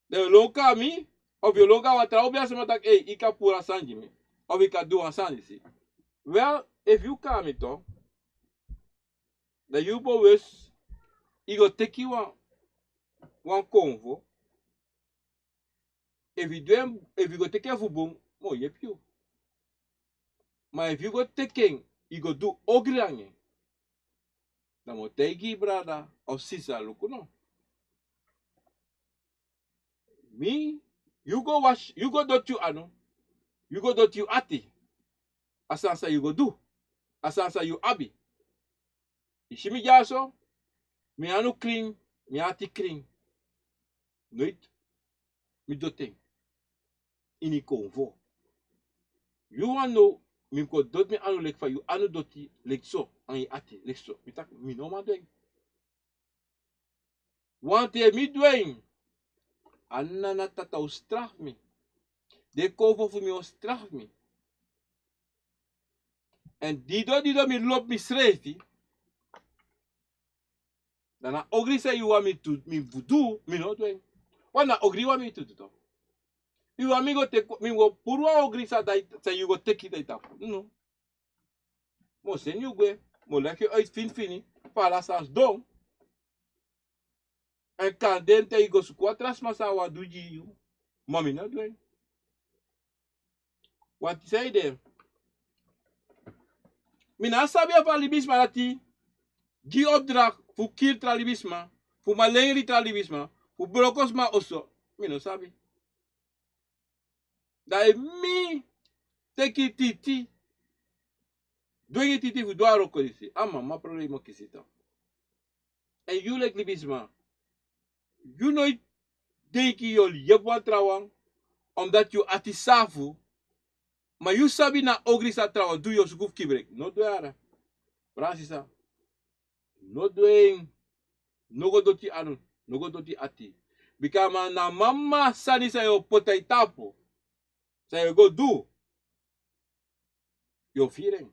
De loka mi, of je loka wat trouw bij ze tak, ik kan pura sanji mi. Of ik kan doen aan sanji si. Well, if you come to, that you always, you go take you one convo. If you go take care of boom, mo yep you. Maar if you go taking, you go do ogri anye. Dan mo take brada of sisa luku no. Me, you go wash, you go dot you ano. You go dot you ati. Asansa you go do. Asansa you abi. Ishimi jaso, mi anu kring, mi ati kring. Nooit, mi doting. Ini convo. You want know, mi ko dot mi anu lek fa you anu doti lek so, an yi ati lek so. Mi tak, mi no ma doing. Want ye mi doing. Anna na tata o straf mi. De convo fu mi o straf mi. En dido mi lop mi srefi. Dan na ogri say you want me to, mi voodoo, mi no doing. Want na ogri want me to do. You want me go take, me go purwa ogri sa say you go take it up. No. Mo sen you go, mo lek je uit fini, para sans don. En kan den te you go su kwatras masa wa do you. Mommy no doing. What say there? Mi na sabi apa libisma lati. Gi opdracht fu kier tralibisma, fu malengri tralibisma, fu brokosma oso. Mi no sabi. Da mi teki titi. Doe titi fu doa roko disi. Ama ma problema kisita. En you like libisma. You know denki yol yebwa trawang. Omdat you atisafu. Maar you sabi na ogri sa trawang. Do you sukuf kibrek. No doe ara. Brasisa. No doing. No go doti anu. No go doti ati. Bikama na mama sani sa yo potay tapo. Sa yo go do. Yo feeling.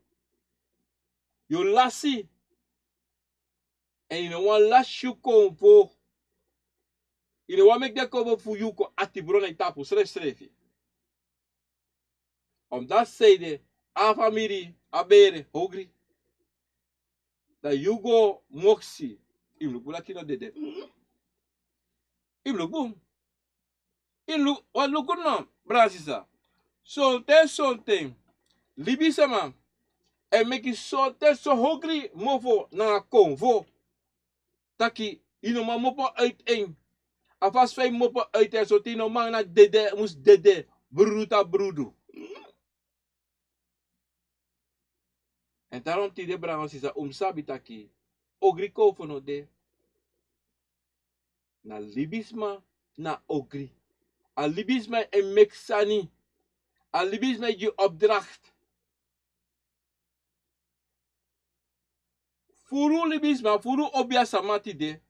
You lassie. And you know one last you come for. You know what make that cover for you ko ati brona itapu srefi. Omdat zei de a family a bere hogri. Dat you go moxie. Im look latino dede. Im look boom. Im look what look no brasisa. So there's something. Libisa man. And make it so there's so hogri mofo na Akomfo. Taki ino ma mopo uiteen. Afas fei mopo uiteen so tino man na dede mus dede bruta brudu. En daarom tide brangas is umsabitaki. Ogri Akomfo no de. Na libisma na ogri. A libisma en meksani. A libisma je opdracht. Furu libisma, furu obia samati de.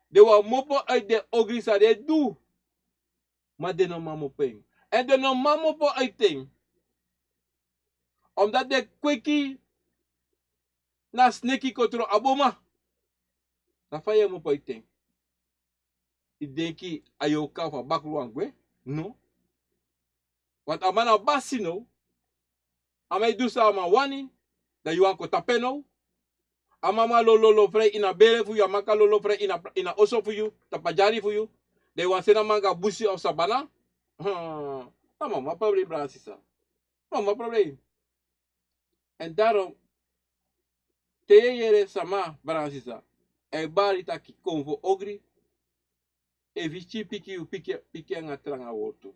De wa mopo uit de ogri sa de do. Maar de no mamo peng. En de no mamo po uiting. Omdat de kweki na sneki kotro aboma. Na faya mo po uiting. I denki ayoka fa bakruangwe. No. Want amana basi no. Amay do sa ama wani. Da yuan ko tapeno. Amama lolo frey ina bere fu you. Amaka lolo frey ina oso fu you. Tapajari fu you. De wan sena manga busi of sabana. Mama probleem brasisa. Mama probleem. En daarom. Teyere sama brasisa. E bari taki konvo ogri. E vici piki nga tranga wortu.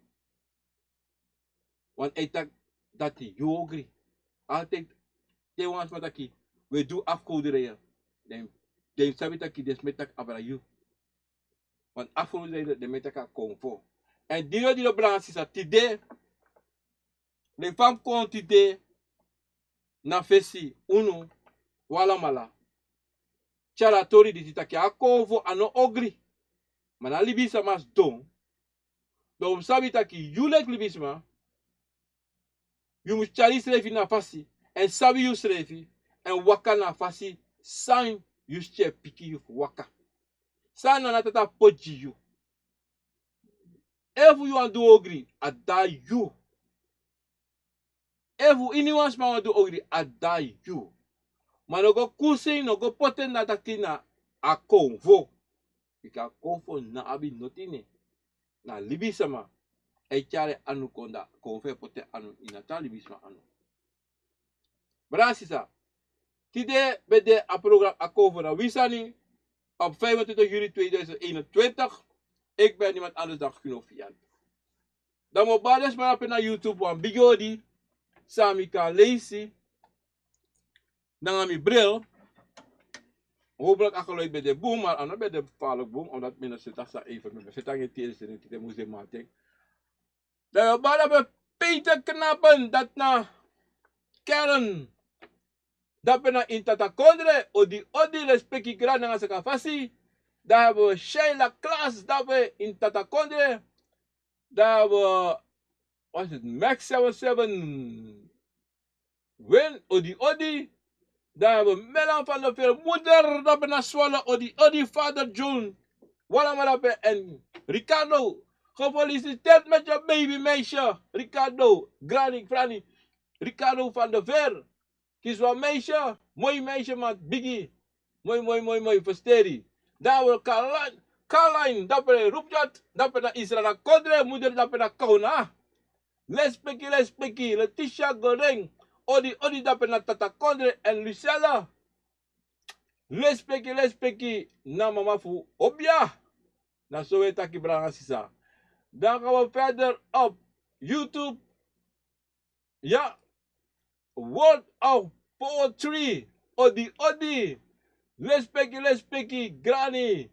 Want etak dati you ogri. Altijd te wans mataki. We do afgoderij. Den sabi taki des metak abra you. Want afgoderij de metaka konvo. En dilo brasisa tide. Le fam kon tide. Na fesi uno. Wala mala. Chala tori di titaki akonfo ano ogri. Mana libisa mas don. Dom sabi taki you like libisma. You must chali srefi na fasi. En sabi you srefi. En waka na fasi. San you che piki you waka. San na tata poji you. If you want do ogri. Ada you. If anyone want do ogri. Ada you. Maar no go kusing, no go poten na takina akonfo. Ika akonfo na abi notine. Na libisama. E chare anu konda. Konfe poten anu inata libisma anu. Brasisa. Tide bede a program Akomfo na Wisani. Op 25 juli 2021. Ik ben niemand anders dan Guno Vyent. Dan mo bades maar op na YouTube wan bigodi. Sami kan lezen. Dan aan mijn bril. Hopelijk akkeloid bij de boom, maar aan bij de valk boom, omdat men zit daar even met me. Zit daar geen tieren, die moest je maken. Dan hebben we Peter knappen, dat na kern. Dat we na in tatakondre, o die odi respecti gran na sa kafasi. Dan hebben we Sheila Klaas, dat we in tatakondre. Dan hebben we, wat is het, Max 77 Win, o die odi. Daar hebben we Melan van de Veel moeder, dat we naar Zwolle, Odi vader John. Wallamalape en Ricardo. Gefeliciteerd met je babymeisje. Ricardo, Granny, Franny. Ricardo van de Ver. Kies wel meisje. Mooi meisje, man. Biggie. Mooi. Versteri. Daar hebben we Carline, dat we Roepjat. Dat we naar Israël Kodre. Moeder, dat we naar Kauna. Lespeki. Letitia Goreng. Odi dapat na tatakondre en Lucella. Lespeki na mamafu obia. Na so we taki branga sisa. Dan gaan we verder op YouTube. Ja. Word of Poetry. Odi. Lespeki granny.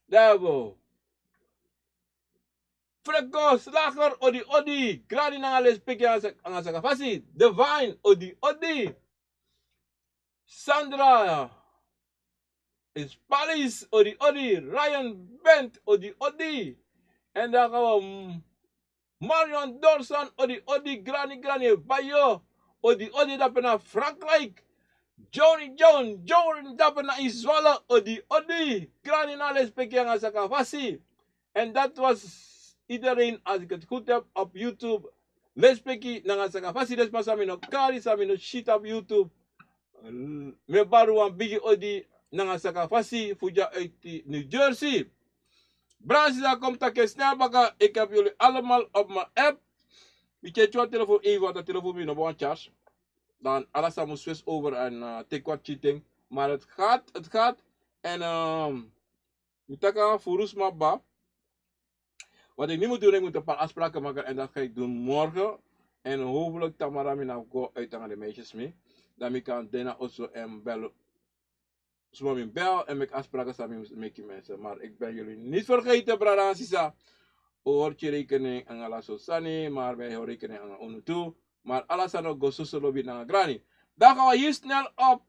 Daar hebben we. Freko, slager, odi. Granny na lespeki ang sa kafasi. Divine, odi. Sandra. Spalis, odi. Ryan Bent, odi. En dan gaan we Marion Dorson, odi. Granny. Bayo, odi. Dapat na Frankrijk. Johnny dapat na Zwolle, odi. Granny na lespeki ang sa kafasi. En dat was iedereen, als ik het goed heb, op YouTube. Lespeki, nanga saka fasi despa sami no kari, sami no shit op YouTube. Me baru wan bigi odi, nanga saka fasi, fuja uit New Jersey. Brasila komt dat snel baka. Ik heb jullie allemaal op mijn app. Ik heb je telefoon even, want de telefoon is nog een charge. Dan alles aan moet switch over en take what cheating. Maar het gaat. En ik taka furus mabba. Wat ik niet moet doen, ik moet een paar afspraken maken en dat ga ik doen morgen. En hopelijk Tamara me nou go uit aan de meisjes mee. Dan ik kan daarna also bellen. Zoals mijn bel en ik afspraken samen met mensen. Maar ik ben jullie niet vergeten, brada Sisa. Hoort je rekening aan alla sosani, maar wij houden rekening aan onu toe. Maar alles aan ook gososo lobby naar grani. Dan gaan we hier snel op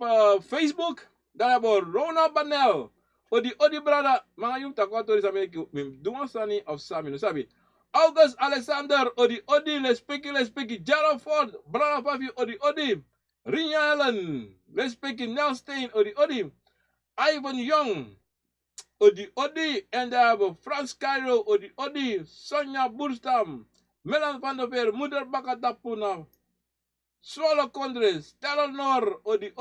Facebook. Dan hebben we Rona Banel. Odi brada, mga yung takwa tori sa mga dungan sani of sami no sabi. August Alexander, odi, lespeki, Jarrowford, brada Fafi, odi. Rinya Ellen, lespeki, Nelstein, odi. Ivan Young, odi, en daar hebben we Frans Cairo, odi, Sonja Boerstam, Melan van der Veer, Moeder Bakatapuna, Swallow Condres, Telenor, odi,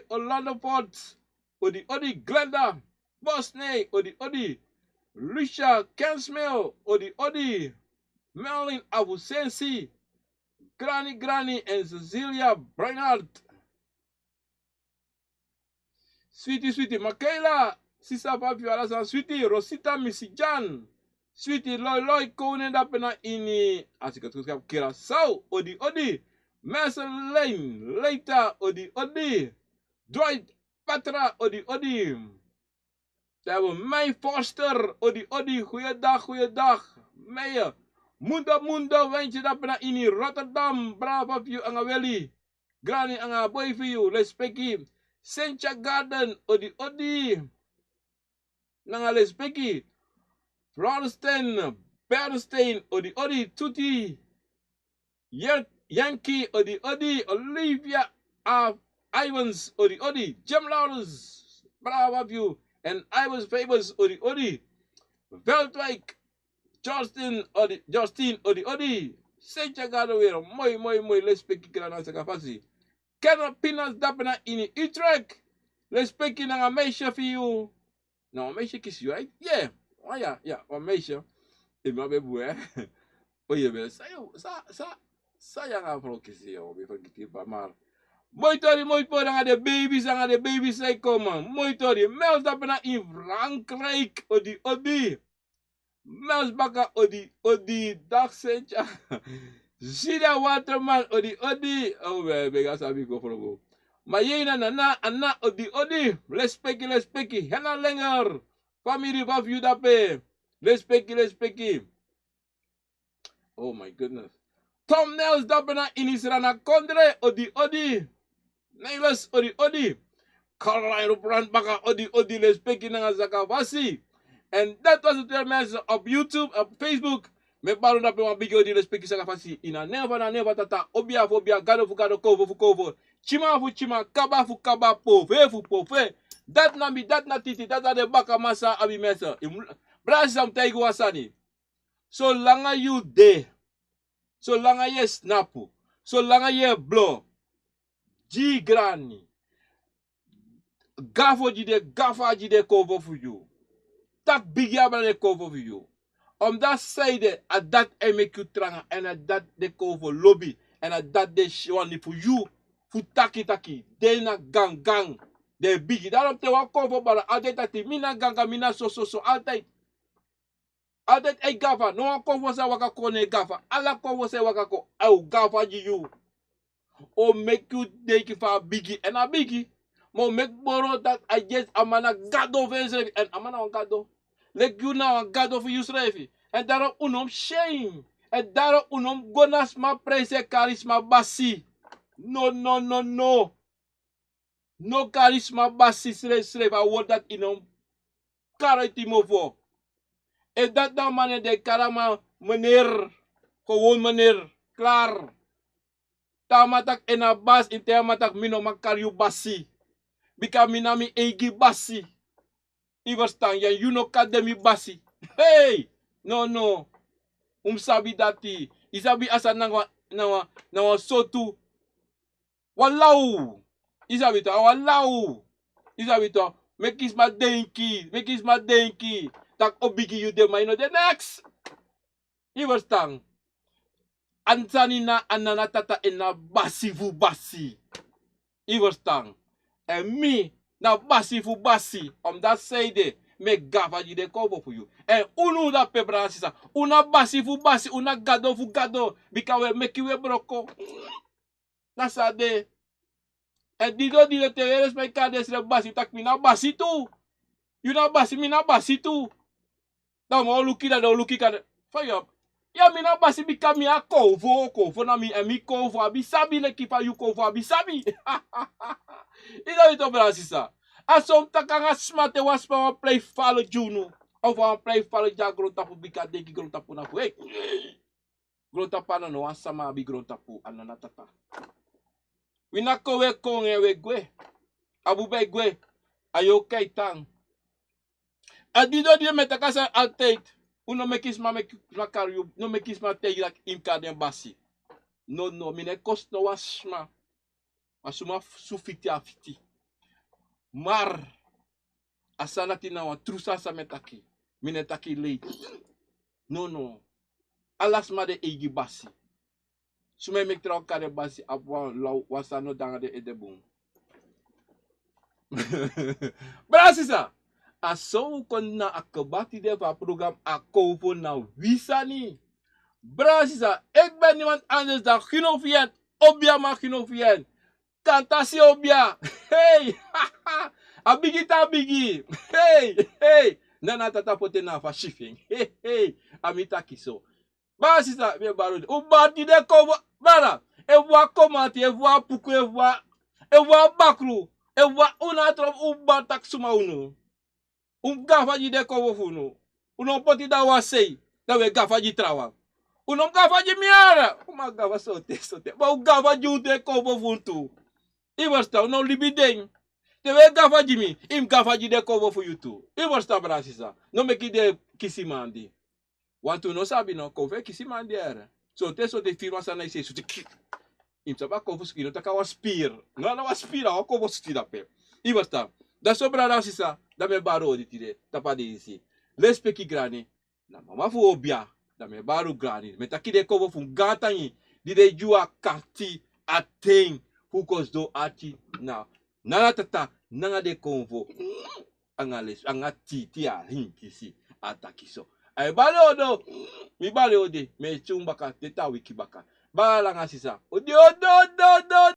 Orlando Ford, odi, Glenda, Bosney, odi, Lucia Kensmel, odi, Melin Abusensi, Granny, en Cecilia Breinhardt. Sweetie, Michaela, Sisa Papi Alasan, Sweetie, Rosita Misijan, Sweetie, Loy, Konen Dapena ini, als ik het goed heb, Curaçao, odi, Mason Lane, Leita, odi, Dwight Patra, odi. Dan hebben we May Foster, odi, goeiedag, Meijer, Munda, Wentje Dapena ini, Rotterdam, brava view angaweli, Granny anga boy view, respecti, Sencha Garden, odi, nanga respecti, Florestein, Bernstein, odi, Tutti, Yankee, odi, Olivia Ivans, odi, Jim Lawrence, brava view, en Ivans Favors, odi, Veldwijk, Justin, odi, Sencha Garden weer, mooi, respecti kira nang sakafasi. Kennel Pinas Dapena in Utrecht. Respecti naar een meisje voor jou. Nou, een meisje kies je, right? Yeah. Oh ja, een meisje. Ik ben bij boe, hè. Oh je wil, sa yang afro kies je, oh, even gekiepa, maar. Mooi tori, dan de baby's, zij komen. Mooi tori, Mels Dapena in Frankrijk, odi. Mels Baka, odi, dag Sencha. Zida Waterman, odi. Oh, we gaan sabi go for go. Maar je na, odi. Respecti. Hena Lenger. Family of you dape. Respecti. Oh my goodness. Tom Nels dapena in Israna Kondre, odi. Neilas, odi. Caroline Rubrand Baka, odi. Respecti na Zakavasi. And that was the term op YouTube, op Facebook. Me baru na pe wan bigi odi respecti sa fasi ina never tata obia gado fu kovo chima kaba fu kaba pofe dat na titi dat de baka masa abi mesa brasam taigu wasani so langa you de so langa ye snapu so langa ye blo ji grani gafa jide kovo fu you tak bigi abane kovo fu you. Om dat zijde, dat make you tranga, en dat de kovo lobby, en dat de shwani voor you, voor taki, de na gang, de bigi. Daarom te wa kovo bara, altijd dat mina ganga, mina so, altijd ei gafa, no wa kovo sa waka kone gafa, ala kovo sa waka ko, au gafa ji you. O make you deki fa bigi, en a bigi, mo make boro dat I just amana gado vense, en amana on gado. Lek you now een gado voor you schrijven. En daarom unom shame. En daarom unom gonas ma prese charisma basi. No. No charisma basi schrijf. I word dat inom karitimo voor. En dat dan mannen de karama meneer. Gewoon meneer. Klaar. Tamatak en a bas in tamatak mino makaryu basi. Bika minami egi basi. Iverstaan, ja, you know kademi basi. Hey! No. Sabi dati. Isabi asa nawa sotu. Walau. Isabi to, walau. Isabi to, mekis ma denki. Tak obigi you de maino de next. Iverstaan. Ansanina ananatata ena basi fu basi. Iverstaan. En mi. Na basi fu basi, om dat zijde, me gava die de kovo voor you. En unu da pebra sisa, una basi fu basi, una gado, bika we meki we broko. Nasade, E dido di te respect kades le basi tak mina basi tu. Yuna basi mina basi tu. Da mo luki da do luki kan. Fire. Ya mina basi bika mi Akomfo na mi emi Akomfo abi sabi le kipa yu Akomfo abi sabi. Ida ito brasisa. Asom takanga smate waspa wa play follow Guno. Of wa play follow ja grota bika degi grota na fu. Hey. Grota pa no asama abi grota pu anana tata. Winako we konge we gwe. Abu be gwe. Ayo tang. Adido die metakasa altijd. Uno mekisma mekario. No mekisma tegilak imka den basi. No, mine kost no wasma. Masuma sufiti afiti. Mar. Asana tina wan trusa sa metaki. Mine taki late. No. Alas ma de egi basi. Sume mek trau kare basi apwa lau wasano danga de edebung. Brasisa. Aso kon na akabati de va program Akomfo na wisani. Brasisa. Ik ben niemand anders dan Guno Vyent. Obia ma Guno Vyent. Kantasi obia. Hey. Abigita bigi. Hey. Nana tata pote na fa shifting. Hey. Amita kiso. Brasisa. Bien barode. Ubati de kovo. Bara. E voa komati. E voa puku. E voa bakru. E voa unatrop ubatak suma unu. Gafa de kovo funo. Uno poti da wasei. Da we gafa de trawa. Uno gafa de miara. Uma gafa sote. Ba gafa de kovo funtu. Iwasta uno libideng. Te we gafa de mi. Im gafa de kovo fu yutu. Iwasta brasisa. No me kide kisimandi. Want no sabi no kove kisimandi era. So te so de firma sana ise so te im saba kovo skino taka waspir. No waspira o kovo stida pe. Iwasta. Da sobra rasisa. Da me baro di tide. Tapa de isi. Lespeki grani. Na mama fu obia. Da me baro grani. Me takide kovo fu gatanyi. Dide jua kati ateng. Fukos do ati. Na. Nanga tata. Nanga de Akomfo. Anga titi a hinkisi. Atakiso. Ay bale odo. Mi bale ode. Me chumbaka. Teta wiki baka. Bala nga sisa. Odo.